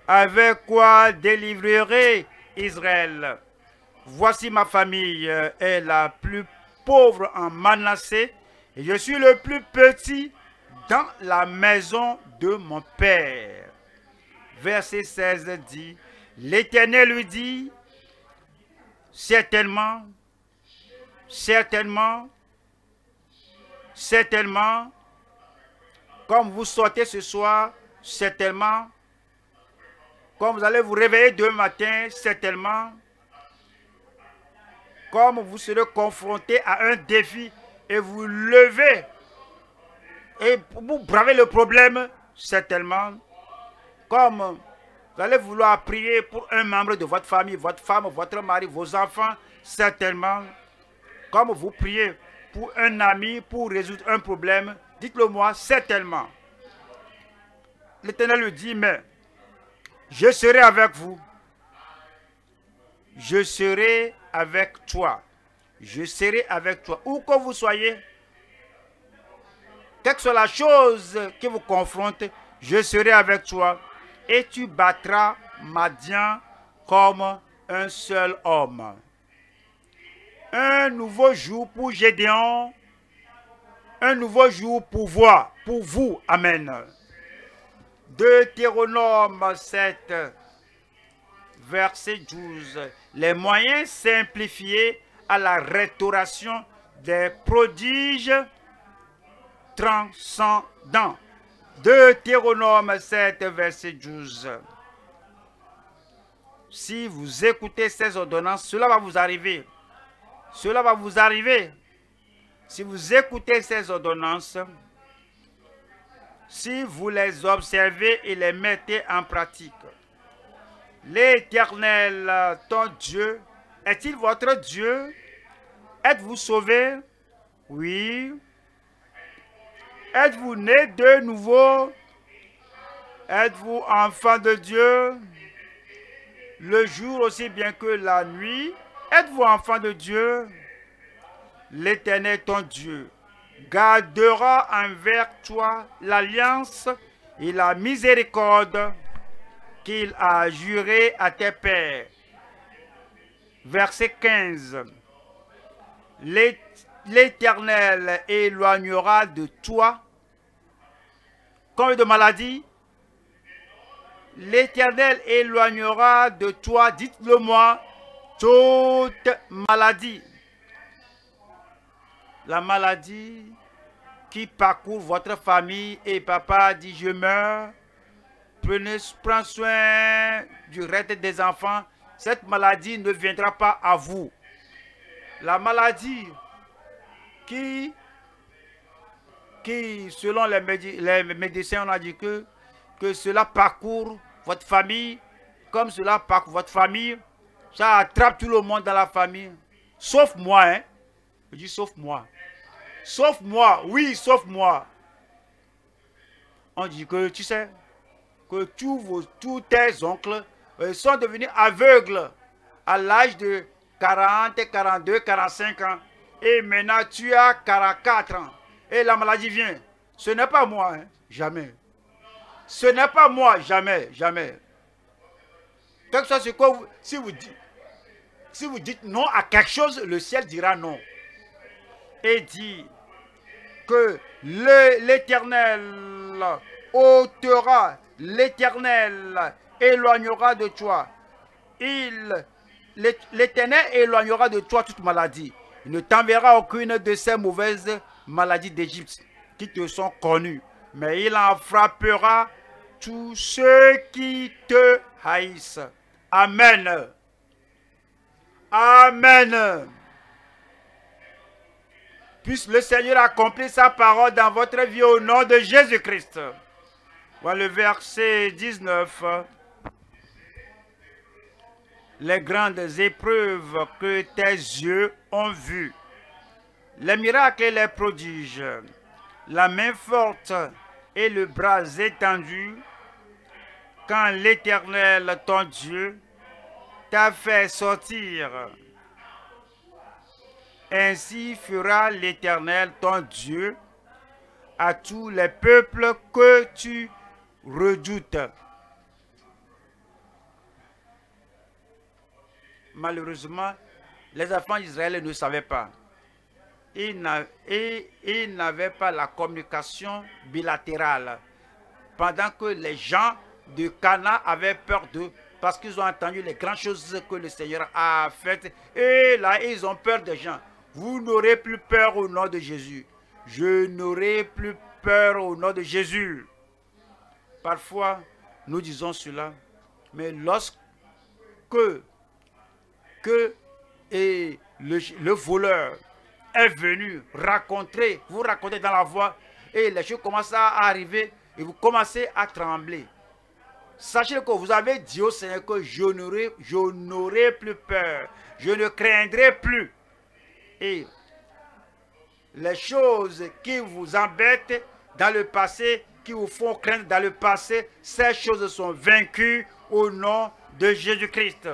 avec quoi délivrerai Israël? Voici ma famille est la plus pauvre en Manassé et je suis le plus petit dans la maison de mon père. verset 16 dit, l'Éternel lui dit, certainement, certainement, certainement, comme vous sortez ce soir, certainement, comme vous allez vous réveiller demain matin, certainement, comme vous serez confronté à un défi et vous levez et vous bravez le problème, certainement, comme vous allez vouloir prier pour un membre de votre famille, votre femme, votre mari, vos enfants, certainement, comme vous priez pour un ami, pour résoudre un problème, dites-le moi, certainement. L'Éternel lui dit, mais je serai avec vous. Je serai avec toi. Je serai avec toi. Où que vous soyez, quelle que soit la chose qui vous confronte, je serai avec toi. Et tu battras Madian comme un seul homme. Un nouveau jour pour Gédéon. Un nouveau jour pour vous. Amen. Deutéronome 7, verset 12. Les moyens simplifiés à la restauration des prodiges transcendants. Deutéronome 7, verset 12. Si vous écoutez ces ordonnances, cela va vous arriver. Cela va vous arriver. Si vous écoutez ces ordonnances, si vous les observez et les mettez en pratique. L'Éternel, ton Dieu, est-il votre Dieu? Êtes-vous sauvé? Oui. Êtes-vous né de nouveau? Êtes-vous enfant de Dieu? Le jour aussi bien que la nuit, êtes-vous enfant de Dieu? L'Éternel, ton Dieu, gardera envers toi l'alliance et la miséricorde qu'il a juré à tes pères. Verset 15. L'Éternel éloignera de toi combien de maladies? L'Éternel éloignera de toi, dites-le moi, toute maladie. La maladie qui parcourt votre famille et papa dit je meurs, prends soin du reste des enfants, cette maladie ne viendra pas à vous. La maladie qui selon les médecins, on a dit que cela parcourt votre famille, comme cela parcourt votre famille, ça attrape tout le monde dans la famille, sauf moi, hein. Je dis sauf moi. Sauf moi, oui, sauf moi. On dit que, tu sais, que tous tes oncles sont devenus aveugles à l'âge de 40, 42, 45 ans. Et maintenant, tu as 44 ans. Et la maladie vient. Ce n'est pas moi, hein, jamais. Ce n'est pas moi, jamais, jamais. Quelque chose, c'est quoi, si vous dites non à quelque chose, le ciel dira non. Et dit que l'Éternel ôtera, l'Éternel éloignera de toi. L'Éternel éloignera de toi toute maladie. Il ne t'enverra aucune de ces mauvaises maladies d'Égypte qui te sont connues. Mais il en frappera tous ceux qui te haïssent. Amen. Amen. Puisse le Seigneur accomplir sa parole dans votre vie au nom de Jésus-Christ. Voilà le verset 19. Les grandes épreuves que tes yeux ont vues, les miracles et les prodiges, la main forte et le bras étendu, quand l'Éternel, ton Dieu, t'a fait sortir. Ainsi fera l'Éternel, ton Dieu, à tous les peuples que tu redoutes. Malheureusement, les enfants d'Israël ne savaient pas. Ils n'avaient pas la communication bilatérale. Pendant que les gens de Cana avaient peur d'eux parce qu'ils ont entendu les grandes choses que le Seigneur a faites. Et là, ils ont peur des gens. Vous n'aurez plus peur au nom de Jésus. Je n'aurai plus peur au nom de Jésus. Parfois, nous disons cela, mais lorsque le voleur est venu vous raconter dans la voie, et les choses commencent à arriver, et vous commencez à trembler. Sachez que vous avez dit au Seigneur que je n'aurai plus peur, je ne craindrai plus. Et les choses qui vous embêtent dans le passé, qui vous font craindre dans le passé, ces choses sont vaincues au nom de Jésus-Christ.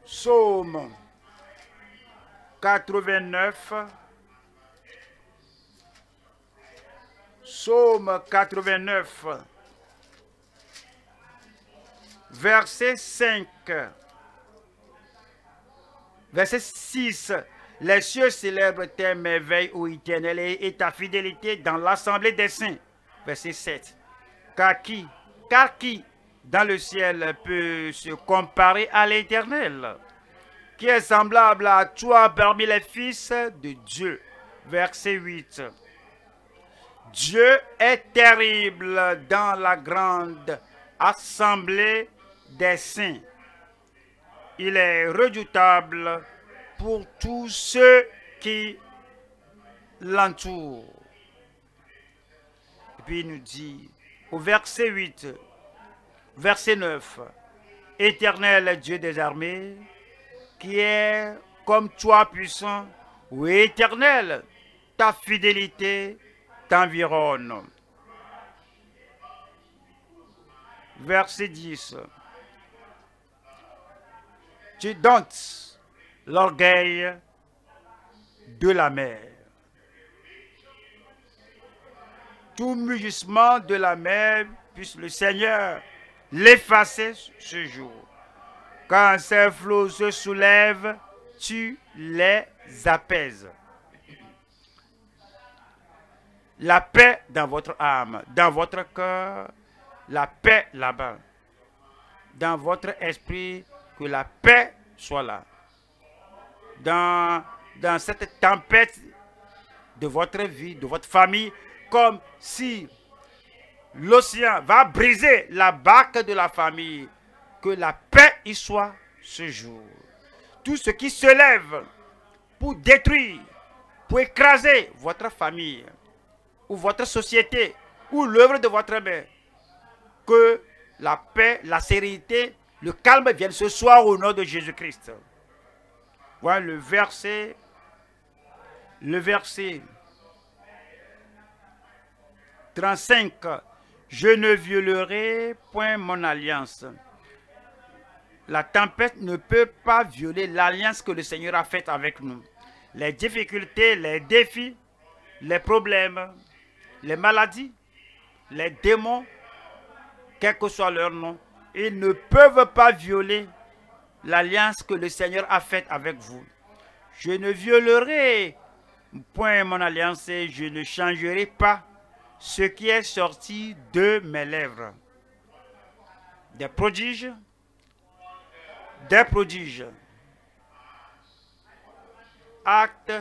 Psaume 89. Psaume 89. Verset 5. Verset 6. Les cieux célèbrent tes merveilles, ô Éternel, et ta fidélité dans l'assemblée des saints. Verset 7. Car qui dans le ciel peut se comparer à l'Éternel, qui est semblable à toi parmi les fils de Dieu. Verset 8. Dieu est terrible dans la grande assemblée des saints. Il est redoutable pour tous ceux qui l'entourent. Et puis il nous dit au verset 8, verset 9, Éternel Dieu des armées, qui est comme toi puissant, ou Éternel, ta fidélité t'environne. Verset 10. Tu domptes l'orgueil de la mer. Tout mugissement de la mer, puisse le Seigneur l'effacer ce jour. Quand ces flots se soulèvent, tu les apaises. La paix dans votre âme, dans votre cœur, la paix là-bas. Dans votre esprit, que la paix soit là. Dans cette tempête de votre vie, de votre famille, comme si l'océan va briser la barque de la famille, que la paix y soit ce jour. Tout ce qui se lève pour détruire, pour écraser votre famille, ou votre société, ou l'œuvre de votre main, que la paix, la sérénité, le calme viennent ce soir au nom de Jésus-Christ. Voilà le verset 35. Je ne violerai point mon alliance. La tempête ne peut pas violer l'alliance que le Seigneur a faite avec nous. Les difficultés, les défis, les problèmes, les maladies, les démons, quel que soit leur nom, ils ne peuvent pas violer l'alliance que le Seigneur a faite avec vous. Je ne violerai point mon alliance et je ne changerai pas ce qui est sorti de mes lèvres. Des prodiges, des prodiges. Actes,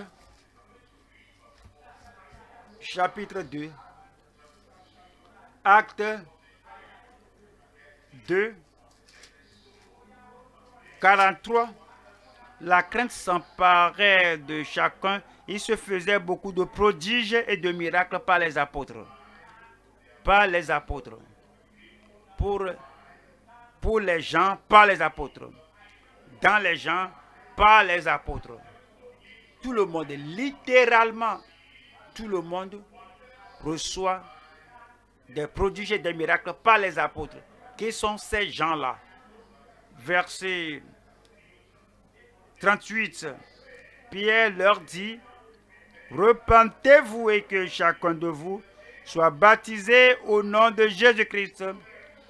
chapitre 2. Actes 2, 43. La crainte s'emparait de chacun. Il se faisait beaucoup de prodiges et de miracles par les apôtres. Par les apôtres. Pour les gens, par les apôtres. Dans les gens, par les apôtres. Tout le monde, littéralement, tout le monde reçoit des prodiges et des miracles par les apôtres. Qui sont ces gens-là? Verset 38. Pierre leur dit, repentez-vous et que chacun de vous soit baptisé au nom de Jésus-Christ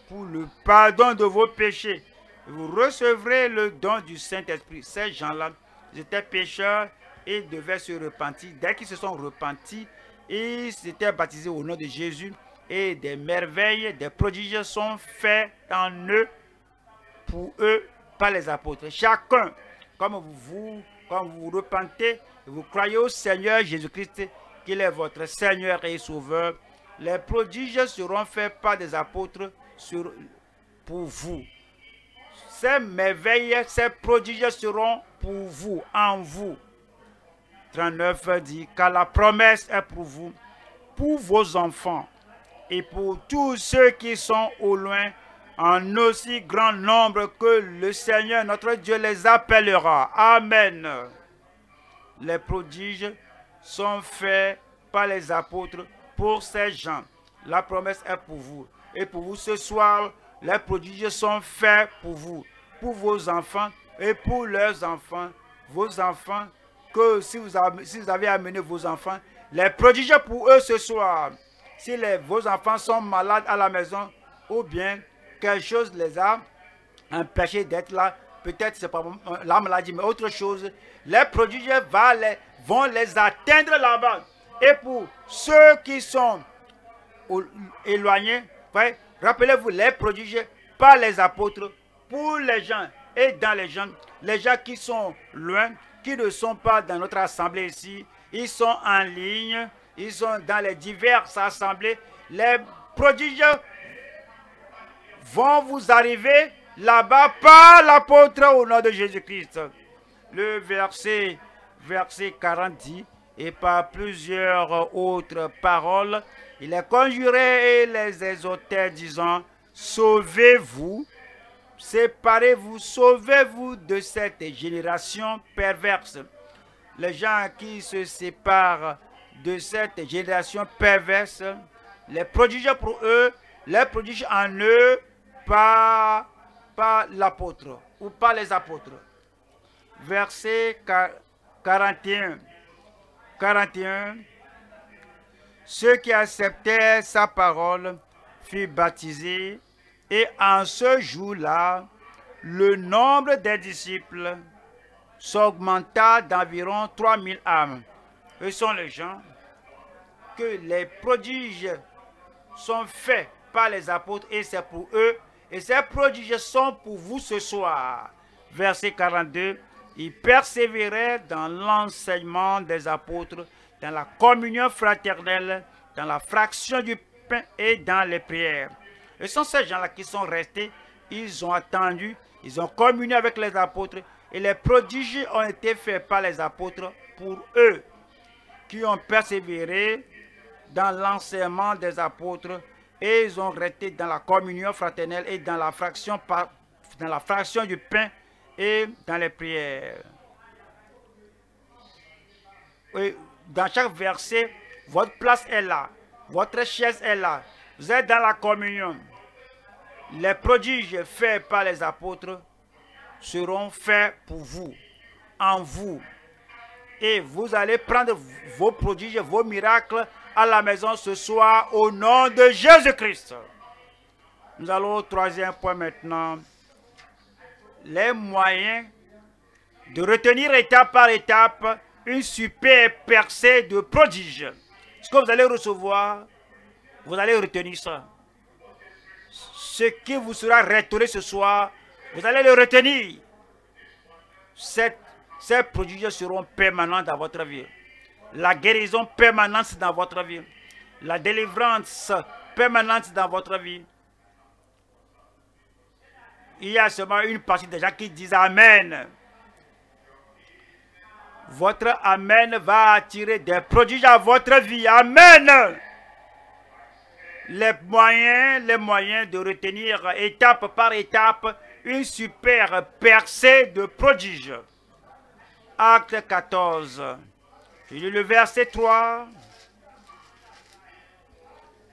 pour le pardon de vos péchés. Vous recevrez le don du Saint-Esprit. Ces gens-là, ils étaient pécheurs et devaient se repentir. Dès qu'ils se sont repentis, ils s'étaient baptisés au nom de Jésus et des merveilles, des prodiges sont faits en eux, pour eux, par les apôtres. Chacun, comme vous vous repentez, vous croyez au Seigneur Jésus-Christ, qu'il est votre Seigneur et Sauveur, les prodiges seront faits par des apôtres pour vous. Ces merveilles, ces prodiges seront pour vous, en vous. 39 dit, car la promesse est pour vos enfants, et pour tous ceux qui sont au loin, en aussi grand nombre que le Seigneur notre Dieu les appellera. Amen. Les prodiges sont faits par les apôtres pour ces gens. La promesse est pour vous. Et pour vous ce soir, les prodiges sont faits pour vous, pour vos enfants et pour leurs enfants. Vos enfants, que si vous avez amené vos enfants, les prodiges pour eux ce soir. Si vos enfants sont malades à la maison, ou bien quelque chose les a empêchés d'être là, peut-être c'est pas la maladie, mais autre chose, les prodiges vont les atteindre là-bas. Et pour ceux qui sont éloignés, rappelez-vous, les prodiges par les apôtres, pour les gens et dans les gens qui sont loin, qui ne sont pas dans notre assemblée ici, ils sont en ligne, ils sont dans les diverses assemblées. Les prodiges vont vous arriver là-bas par l'apôtre au nom de Jésus-Christ. Le verset 40 dit, et par plusieurs autres paroles, il les conjurait et les exhortait, disant, sauvez-vous, séparez-vous, sauvez-vous de cette génération perverse. Les gens qui se séparent de cette génération perverse, les prodiges pour eux, les prodiges en eux, par l'apôtre ou par les apôtres. Verset 41. Ceux qui acceptaient sa parole furent baptisés, et en ce jour-là, le nombre des disciples s'augmenta d'environ 3000 âmes. Ce sont les gens que les prodiges sont faits par les apôtres, et c'est pour eux, et ces prodiges sont pour vous ce soir. Verset 42, ils persévéraient dans l'enseignement des apôtres, dans la communion fraternelle, dans la fraction du pain et dans les prières. Ce sont ces gens-là qui sont restés, ils ont attendu, ils ont communié avec les apôtres, et les prodiges ont été faits par les apôtres pour eux, qui ont persévéré dans l'enseignement des apôtres, et ils ont resté dans la communion fraternelle et dans la fraction du pain et dans les prières. Et dans chaque verset, votre place est là, votre chaise est là, vous êtes dans la communion. Les prodiges faits par les apôtres seront faits pour vous, en vous. Et vous allez prendre vos prodiges, vos miracles à la maison ce soir au nom de Jésus-Christ. Nous allons au troisième point maintenant. Les moyens de retenir étape par étape une super percée de prodiges. Ce que vous allez recevoir, vous allez retenir ça. Ce qui vous sera retourné ce soir, vous allez le retenir. Ces prodiges seront permanents dans votre vie. La guérison permanente dans votre vie. La délivrance permanente dans votre vie. Il y a seulement une partie des gens qui disent Amen. Votre Amen va attirer des prodiges à votre vie. Amen. Les moyens de retenir étape par étape une super percée de prodiges. Acte 14. Je lis le verset 3.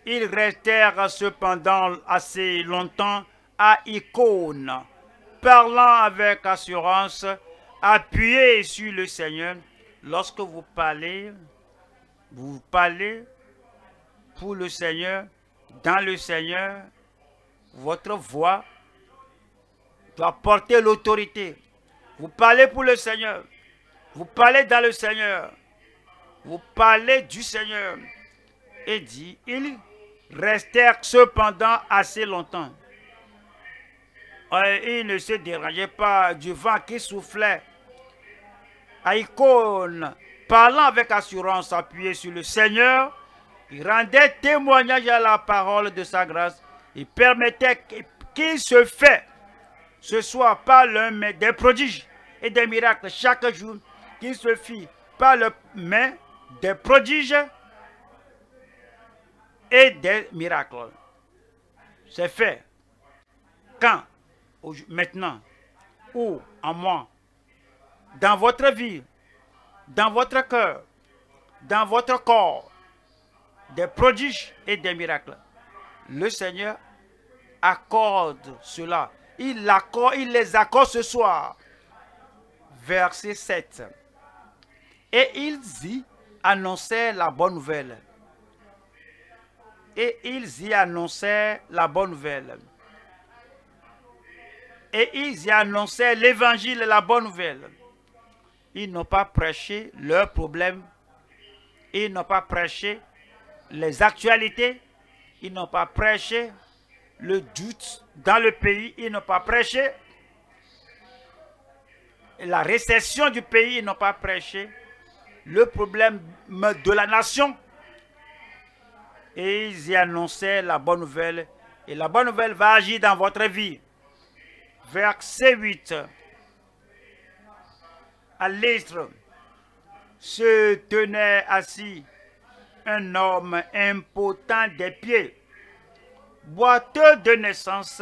Ils restèrent cependant assez longtemps à Icône, parlant avec assurance, appuyés sur le Seigneur. Lorsque vous parlez pour le Seigneur, dans le Seigneur, votre voix doit porter l'autorité. Vous parlez pour le Seigneur, vous parlez dans le Seigneur, vous parlez du Seigneur. Et dit, ils restèrent cependant assez longtemps. Ils ne se dérangeaient pas du vent qui soufflait à Icône. Parlant avec assurance appuyée sur le Seigneur, il rendait témoignage à la parole de sa grâce. Il permettait qu'il se fait ce soit par l'un des prodiges et des miracles chaque jour, qu'il se fit par le main des prodiges et des miracles. C'est fait. Quand, maintenant, ou en moi, dans votre vie, dans votre cœur, dans votre corps, des prodiges et des miracles, le Seigneur accorde cela. Il les accorde ce soir. Verset 7. Et ils y annonçaient la bonne nouvelle. Et ils y annonçaient la bonne nouvelle. Et ils y annonçaient l'évangile, la bonne nouvelle. Ils n'ont pas prêché leurs problèmes. Ils n'ont pas prêché les actualités. Ils n'ont pas prêché le doute dans le pays. Ils n'ont pas prêché la récession du pays. Ils n'ont pas prêché le problème de la nation. Et ils y annonçaient la bonne nouvelle. Et la bonne nouvelle va agir dans votre vie. Verset 8. À Lystre se tenait assis un homme impotent des pieds, boiteux de naissance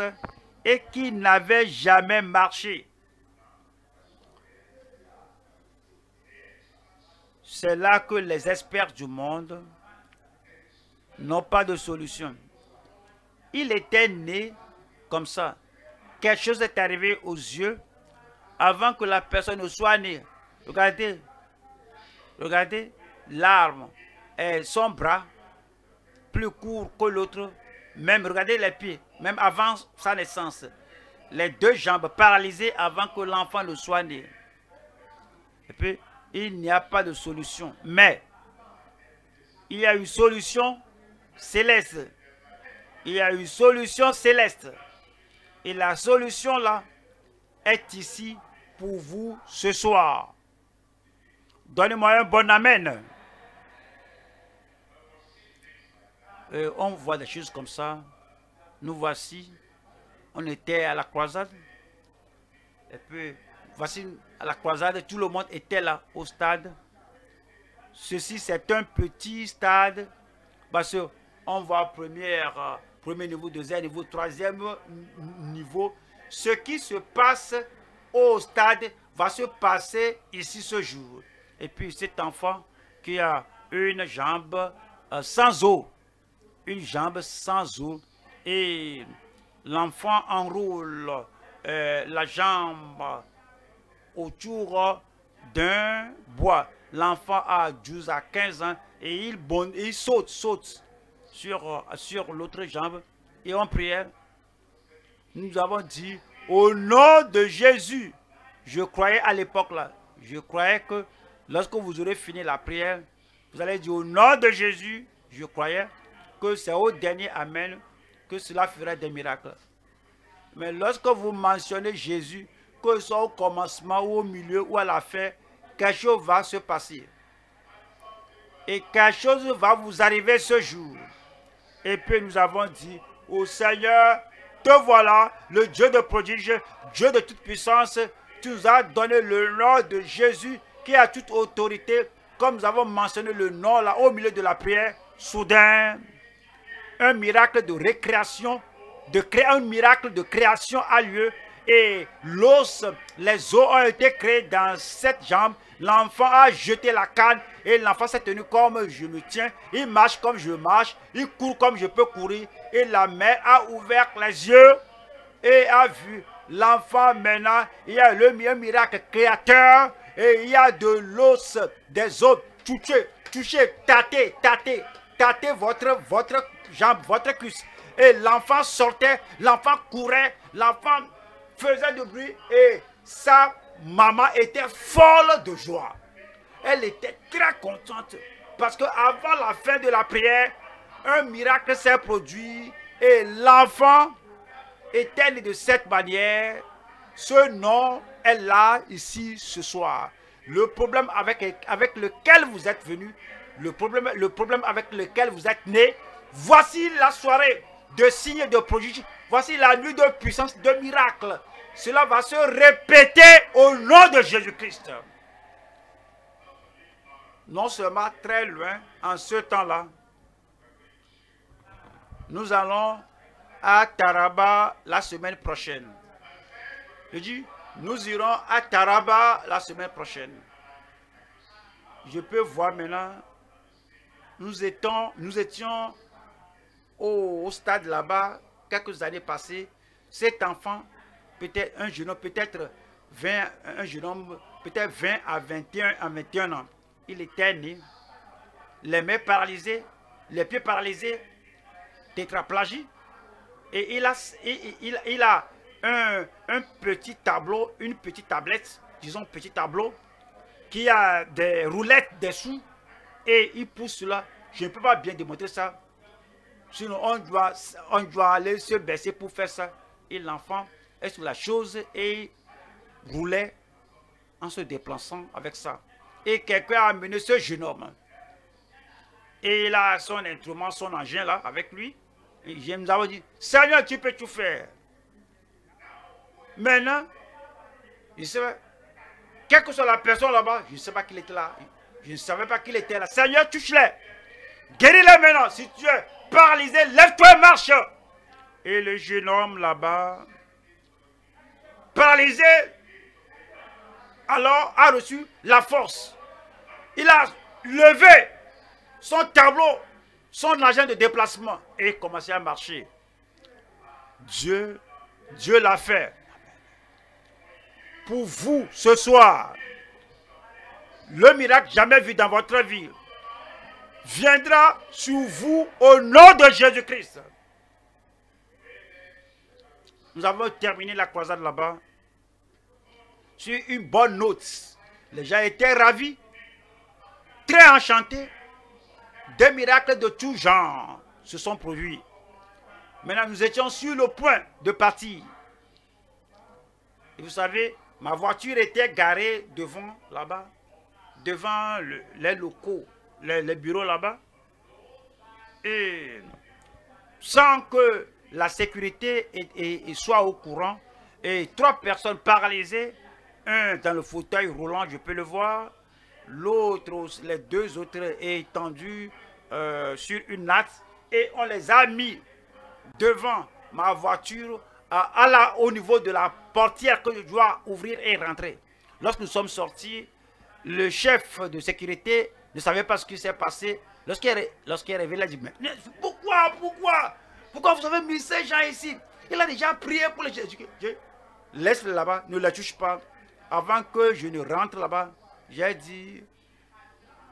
et qui n'avait jamais marché. C'est là que les experts du monde n'ont pas de solution. Il était né comme ça. Quelque chose est arrivé aux yeux avant que la personne ne soit née. Regardez, regardez, l'arme et son bras plus court que l'autre. Même, regardez les pieds, même avant sa naissance. Les deux jambes paralysées avant que l'enfant ne soit né. Et puis, il n'y a pas de solution. Mais, il y a une solution céleste. Il y a une solution céleste. Et la solution là est ici pour vous ce soir. Donnez-moi un bon amen. On voit des choses comme ça. Nous voici. On était à la croisade. Et puis, voici à la croisade, tout le monde était là au stade. Ceci, c'est un petit stade. Parce qu'on voit premier niveau, deuxième niveau, troisième niveau. Ce qui se passe au stade va se passer ici ce jour. Et puis cet enfant qui a une jambe sans os, une jambe sans os, et l'enfant enroule la jambe autour d'un bois. L'enfant a 12 à 15 ans et il saute sur l'autre jambe et en prière. Nous avons dit au nom de Jésus. Je croyais à l'époque là, je croyais que lorsque vous aurez fini la prière, vous allez dire au nom de Jésus. Je croyais que c'est au dernier amen que cela ferait des miracles. Mais lorsque vous mentionnez Jésus, que ce soit au commencement ou au milieu ou à la fin, quelque chose va se passer. Et quelque chose va vous arriver ce jour. Et puis nous avons dit au Seigneur, te voilà, le Dieu de prodige, Dieu de toute puissance. Tu nous as donné le nom de Jésus qui a toute autorité. Comme nous avons mentionné le nom là au milieu de la prière, soudain, un miracle de récréation, un miracle de création a lieu. Et l'os, les os ont été créés dans cette jambe. L'enfant a jeté la canne et l'enfant s'est tenu comme je me tiens. Il marche comme je marche. Il court comme je peux courir. Et la mère a ouvert les yeux et a vu l'enfant maintenant. Il y a un miracle créateur et il y a de l'os, des os. Touchez, tâtez votre jambe, votre cuisse. Et l'enfant sortait, l'enfant courait, l'enfant faisait du bruit et sa maman était folle de joie. Elle était très contente parce qu'avant la fin de la prière, un miracle s'est produit et l'enfant était né de cette manière. Ce nom est là, ici, ce soir. Le problème avec lequel vous êtes venu, le problème avec lequel vous êtes né, voici la soirée de signes de prodiges, voici la nuit de puissance, de miracles. Cela va se répéter au nom de Jésus-Christ. Non seulement très loin, en ce temps-là, nous allons à Taraba la semaine prochaine. Je dis, nous irons à Taraba la semaine prochaine. Je peux voir maintenant, nous étions au stade là-bas, quelques années passées. Cet enfant, peut-être un jeune homme, peut-être 20 à 21 ans. Il était né, les mains paralysées, les pieds paralysés, tétraplégie. Et il a un petit tableau, une petite tablette, disons petit tableau, qui a des roulettes dessous, et il pousse cela. Je ne peux pas bien démontrer ça. Sinon, on doit aller se baisser pour faire ça. Et l'enfant est sur la chose et roulait en se déplaçant avec ça. Et quelqu'un a amené ce jeune homme. Et il a son instrument, son engin là, avec lui. Et nous avons dit, Seigneur, tu peux tout faire. Maintenant, je sais pas, quelle que soit la personne là-bas, je ne sais pas qu'il était là. Je ne savais pas qu'il était là. Seigneur, touche-les. Guéris-les maintenant. Si tu es paralysé, lève-toi et marche. Et le jeune homme là-bas, paralysé, alors a reçu la force. Il a levé son tableau, son agent de déplacement et commencé à marcher. Dieu l'a fait. Pour vous, ce soir, le miracle jamais vu dans votre vie viendra sur vous au nom de Jésus-Christ. Nous avons terminé la croisade là-bas sur une bonne note. Les gens étaient ravis, très enchantés. Des miracles de tout genre se sont produits. Maintenant, nous étions sur le point de partir. Et vous savez, ma voiture était garée devant, là-bas, devant les locaux, les bureaux là-bas. Et sans que la sécurité soit au courant, et 3 personnes paralysées, un dans le fauteuil roulant, je peux le voir, l'autre, les 2 autres étendus sur une natte, et on les a mis devant ma voiture au niveau de la portière que je dois ouvrir et rentrer. Lorsque nous sommes sortis, le chef de sécurité ne savait pas ce qui s'est passé. Lorsqu'il est arrivé, il a dit, mais pourquoi vous avez mis ces gens ici? Il a déjà prié pour les gens. Laisse-les là-bas, ne les touche pas. Avant que je ne rentre là-bas, j'ai dit,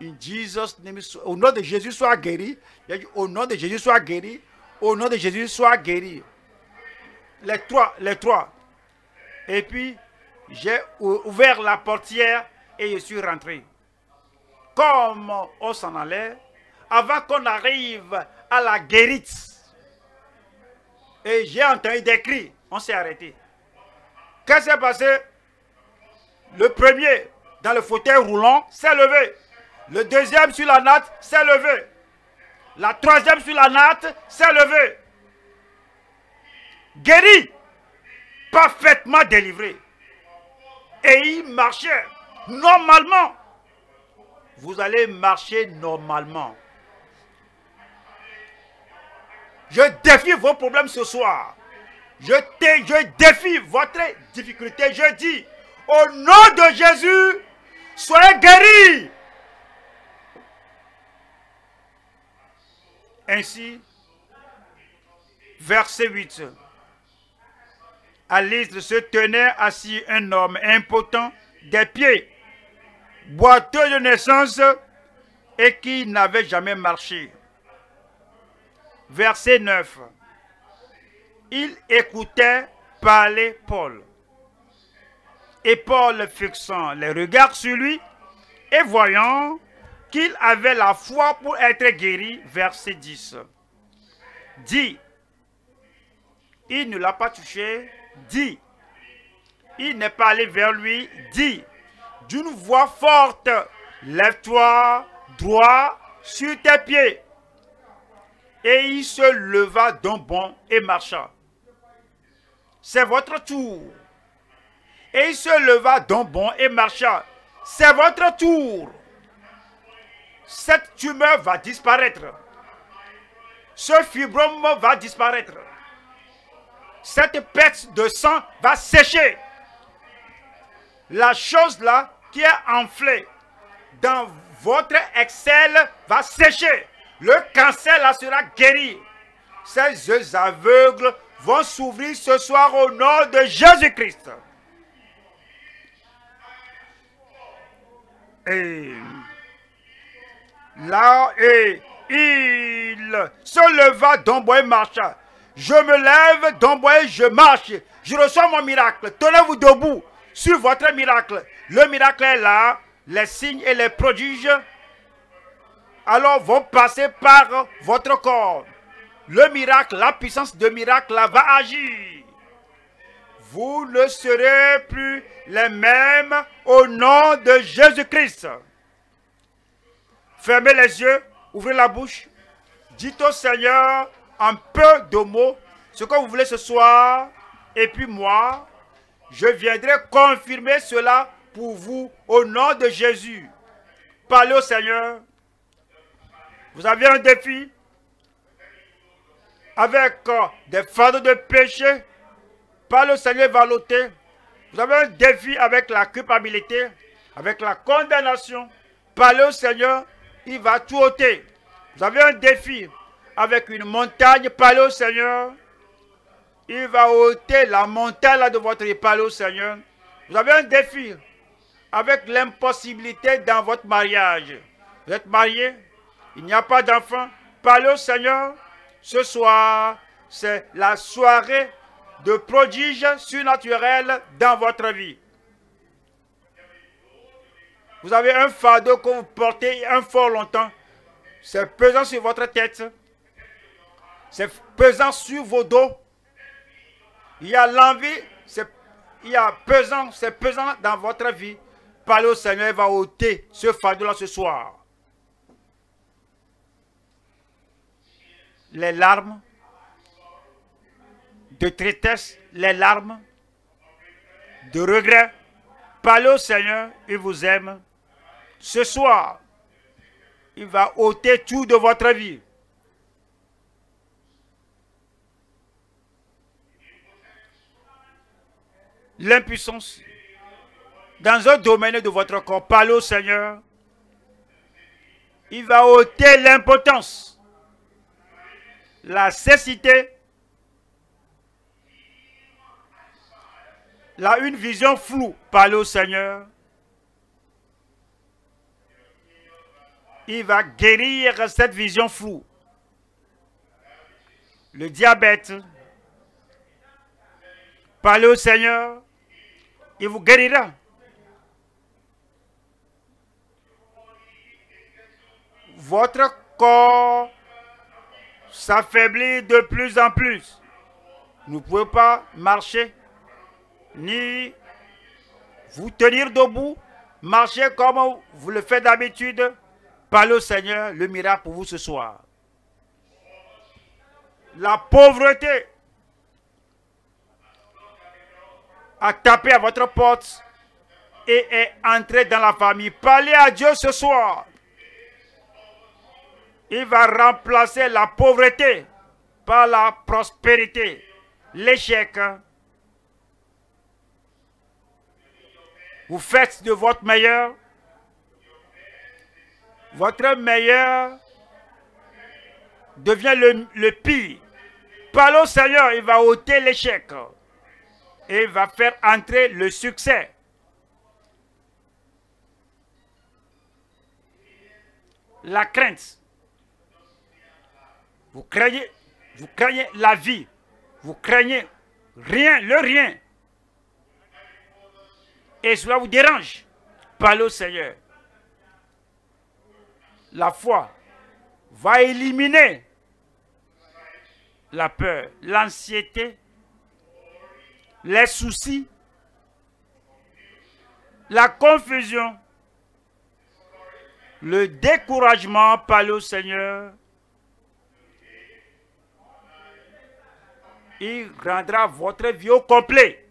in Jesus name, au nom de Jésus, sois guéri. J'ai dit, au nom de Jésus, sois guéri. Au nom de Jésus, sois guéri. Les trois. Et puis, j'ai ouvert la portière et je suis rentré. Comme on s'en allait, avant qu'on arrive à la guérite, et j'ai entendu des cris, on s'est arrêté. Qu'est-ce qui s'est passé? Le premier, dans le fauteuil roulant, s'est levé. Le deuxième sur la natte s'est levé. La troisième sur la natte s'est levée. Guéri, parfaitement délivré. Et il marchait normalement. Vous allez marcher normalement. Je défie vos problèmes ce soir. Je défie votre difficulté. Je dis, au nom de Jésus, soyez guéris. Ainsi, verset 8. À l'isle se tenait assis un homme impotent des pieds, boiteux de naissance et qui n'avait jamais marché. Verset 9. Il écoutait parler Paul. Et Paul, fixant les regards sur lui et voyant qu'il avait la foi pour être guéri, verset 10. Dis. Il ne l'a pas touché. Dis. Il n'est pas allé vers lui. Dis. D'une voix forte, lève-toi droit sur tes pieds. Et il se leva d'un bond et marcha. C'est votre tour. Et il se leva d'un bond et marcha. C'est votre tour. Cette tumeur va disparaître. Ce fibrome va disparaître. Cette perte de sang va sécher. La chose là qui est enflée dans votre aisselle va sécher. Le cancer là sera guéri. Ces yeux aveugles vont s'ouvrir ce soir au nom de Jésus-Christ. Et là, et il se leva d'un bond et marcha. Je me lève d'un bond et je marche. Je reçois mon miracle. Tenez-vous debout sur votre miracle. Le miracle est là. Les signes et les prodiges alors vont passer par votre corps. Le miracle, la puissance de miracle là, va agir. Vous ne serez plus les mêmes au nom de Jésus-Christ. Fermez les yeux, ouvrez la bouche. Dites au Seigneur en peu de mots ce que vous voulez ce soir. Et puis moi, je viendrai confirmer cela pour vous au nom de Jésus. Parlez au Seigneur. Vous avez un défi avec des fardeaux de péché. Parlez au Seigneur, va l'ôter. Vous avez un défi avec la culpabilité, avec la condamnation. Parlez au Seigneur, il va tout ôter. Vous avez un défi avec une montagne. Parlez au Seigneur, il va ôter la montagne là de votre vie. Parlez au Seigneur. Vous avez un défi avec l'impossibilité dans votre mariage. Vous êtes marié, il n'y a pas d'enfant. Parlez au Seigneur. Ce soir, c'est la soirée de prodiges surnaturels dans votre vie. Vous avez un fardeau que vous portez un fort longtemps. C'est pesant sur votre tête. C'est pesant sur vos dos. Il y a l'envie, c'est pesant dans votre vie. Parlez au Seigneur, il va ôter ce fardeau-là ce soir. Les larmes de tristesse, les larmes de regret. Parlez au Seigneur, il vous aime. Ce soir, il va ôter tout de votre vie. L'impuissance dans un domaine de votre corps. Parlez au Seigneur. Il va ôter l'impotence, la cécité, une vision floue. Parlez au Seigneur. Il va guérir cette vision floue. Le diabète. Parlez au Seigneur. Il vous guérira. Votre corps s'affaiblit de plus en plus. Vous ne pouvez pas marcher, ni vous tenir debout, marcher comme vous le faites d'habitude. Parlez au Seigneur, le miracle pour vous ce soir. La pauvreté a tapé à votre porte et est entré dans la famille. Parlez à Dieu ce soir. Il va remplacer la pauvreté par la prospérité, l'échec. Vous faites de votre meilleur. Votre meilleur devient le pire. Parlez au Seigneur, il va ôter l'échec. Et il va faire entrer le succès. La crainte. Vous craignez la vie. Vous craignez rien, le rien. Et cela vous dérange. Parlez au Seigneur. La foi va éliminer la peur, l'anxiété, les soucis, la confusion, le découragement, parlez au Seigneur. Il rendra votre vie au complet.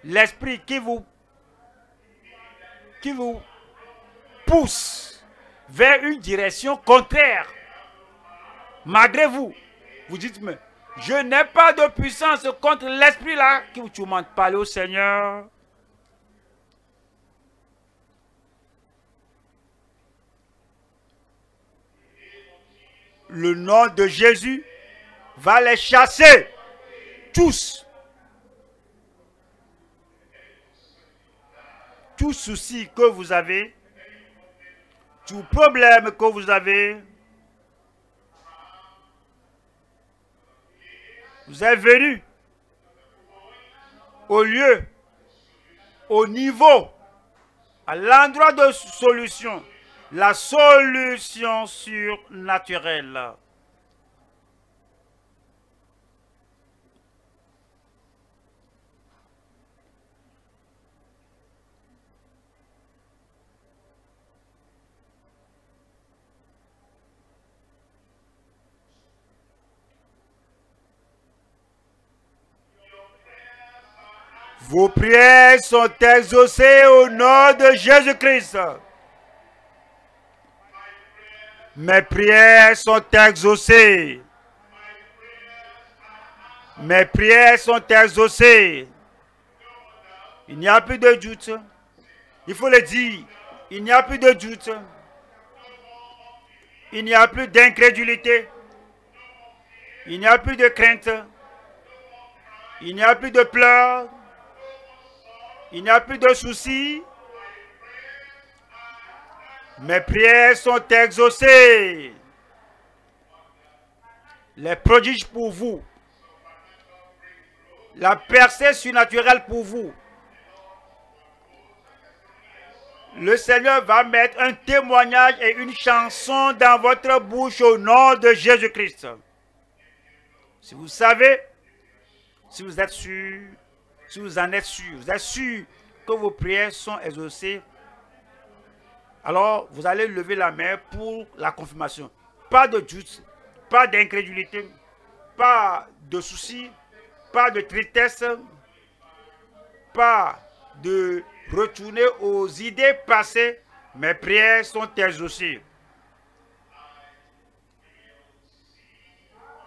L'esprit qui vous pousse vers une direction contraire. Malgré vous, vous dites, mais je n'ai pas de puissance contre l'esprit là qui vous tourmente. Parlez au Seigneur. Le nom de Jésus va les chasser tous. Tout souci que vous avez, tout problème que vous avez, vous êtes venu au lieu, au niveau, à l'endroit de solution, la solution surnaturelle. Vos prières sont exaucées au nom de Jésus-Christ. Mes prières sont exaucées. Mes prières sont exaucées. Il n'y a plus de doute. Il faut le dire. Il n'y a plus de doute. Il n'y a plus d'incrédulité. Il n'y a plus de crainte. Il n'y a plus de pleurs. Il n'y a plus de soucis. Mes prières sont exaucées. Les prodiges pour vous. La percée surnaturelle pour vous. Le Seigneur va mettre un témoignage et une chanson dans votre bouche au nom de Jésus-Christ. Si vous savez, si vous êtes sûr, si vous en êtes sûr que vos prières sont exaucées, alors vous allez lever la main pour la confirmation. Pas de doute, pas d'incrédulité, pas de soucis, pas de tristesse, pas de retourner aux idées passées. Mes prières sont exaucées.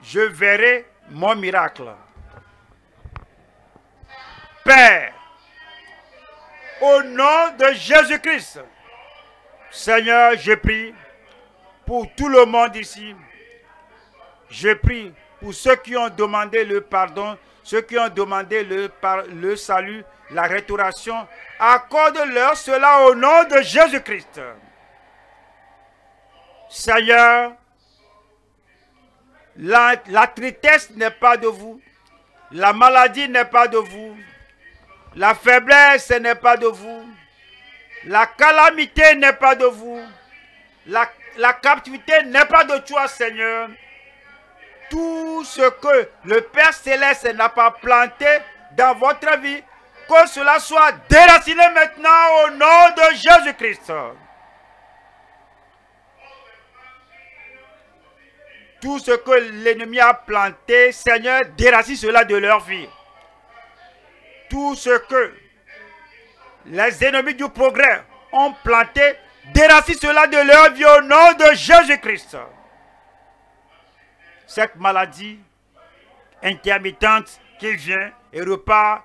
Je verrai mon miracle. Père, au nom de Jésus-Christ, Seigneur, je prie pour tout le monde ici. Je prie pour ceux qui ont demandé le pardon, ceux qui ont demandé le salut, la restauration. Accorde-leur cela au nom de Jésus-Christ. Seigneur, la tristesse n'est pas de vous. La maladie n'est pas de vous. La faiblesse n'est pas de vous. La calamité n'est pas de vous. La captivité n'est pas de toi, Seigneur. Tout ce que le Père Céleste n'a pas planté dans votre vie, que cela soit déraciné maintenant au nom de Jésus-Christ. Tout ce que l'ennemi a planté, Seigneur, déracine cela de leur vie. Tout ce que les ennemis du progrès ont planté, déracine cela de leur vie au nom de Jésus-Christ. Cette maladie intermittente qui vient et repart,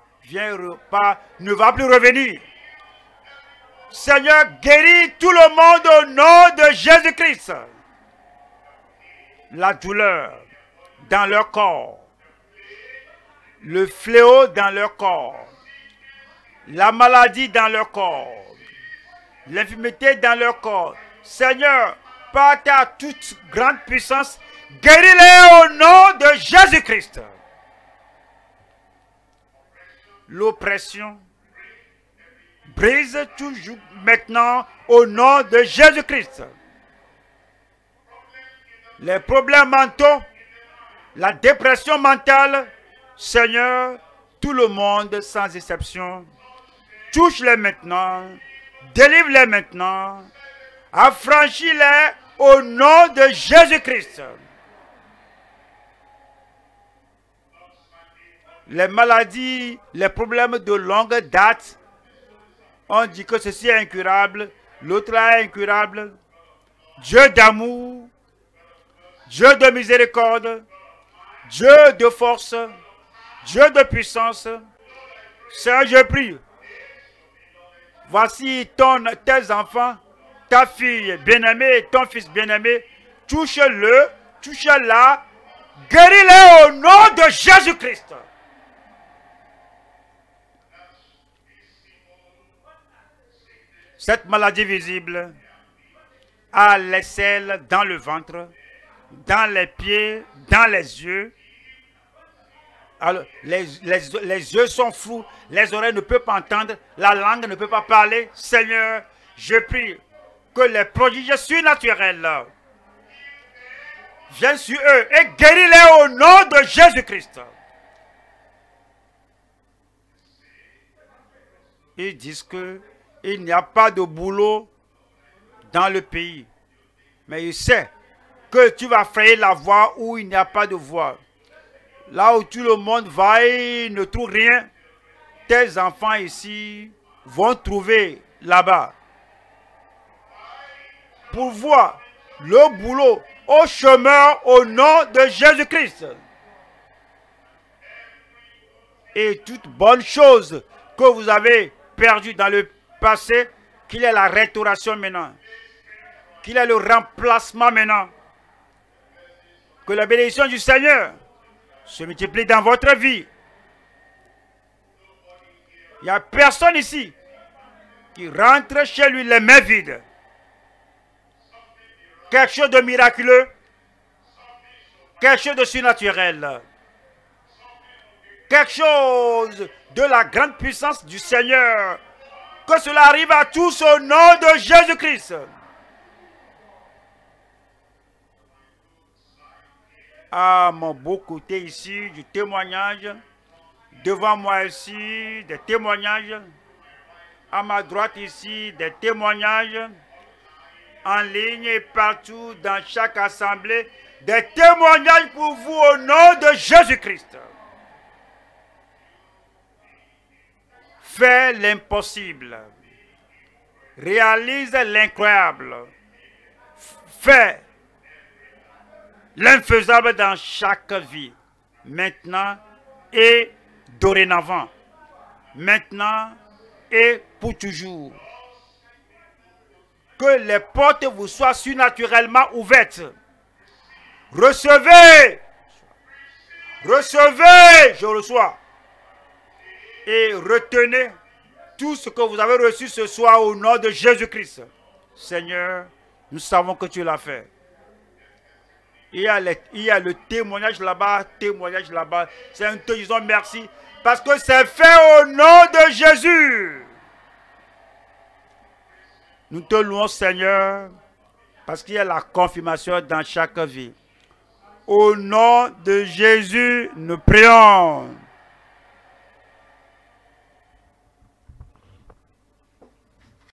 ne va plus revenir. Seigneur, guéris tout le monde au nom de Jésus-Christ. La douleur dans leur corps, le fléau dans leur corps, la maladie dans leur corps, l'infirmité dans leur corps. Seigneur, par ta toute grande puissance, guéris-les au nom de Jésus-Christ. L'oppression brise toujours maintenant au nom de Jésus-Christ. Les problèmes mentaux, la dépression mentale, Seigneur, tout le monde sans exception, touche-les maintenant, délivre-les maintenant, affranchis-les au nom de Jésus-Christ. Les maladies, les problèmes de longue date, on dit que ceci est incurable, l'autre est incurable. Dieu d'amour, Dieu de miséricorde, Dieu de force, Dieu de puissance, Seigneur, je prie. Voici tes enfants, ta fille bien-aimée, ton fils bien-aimé, touche-le, touche-la, guéris-les au nom de Jésus-Christ. Cette maladie visible a les selles dans le ventre, dans les pieds, dans les yeux. Alors, les yeux sont flous, les oreilles ne peuvent pas entendre, la langue ne peut pas parler. Seigneur, je prie que les prodiges surnaturels viennent sur eux et guéris-les au nom de Jésus-Christ. Ils disent qu'il n'y a pas de boulot dans le pays. Mais il sait que tu vas frayer la voie où il n'y a pas de voie. Là où tout le monde va et ne trouve rien, tes enfants ici vont trouver là-bas. Pour voir le boulot au chemin au nom de Jésus-Christ. Et toute bonne chose que vous avez perdue dans le passé, qu'il y ait la restauration maintenant. Qu'il y ait le remplacement maintenant. Que la bénédiction du Seigneur se multiplie dans votre vie. Il n'y a personne ici qui rentre chez lui les mains vides. Quelque chose de miraculeux, quelque chose de surnaturel, quelque chose de la grande puissance du Seigneur. Que cela arrive à tous au nom de Jésus-Christ. À mon beau côté ici, du témoignage. Devant moi ici, des témoignages. À ma droite ici, des témoignages. En ligne et partout, dans chaque assemblée, des témoignages pour vous au nom de Jésus-Christ. Fais l'impossible. Réalise l'incroyable. Fais l'infaisable dans chaque vie, maintenant et dorénavant, maintenant et pour toujours. Que les portes vous soient surnaturellement ouvertes. Recevez, recevez, je reçois. Et retenez tout ce que vous avez reçu ce soir au nom de Jésus-Christ. Seigneur, nous savons que tu l'as fait. Il y a le témoignage là-bas, témoignage là-bas. C'est nous te disons merci parce que c'est fait au nom de Jésus. Nous te louons, Seigneur, parce qu'il y a la confirmation dans chaque vie. Au nom de Jésus, nous prions.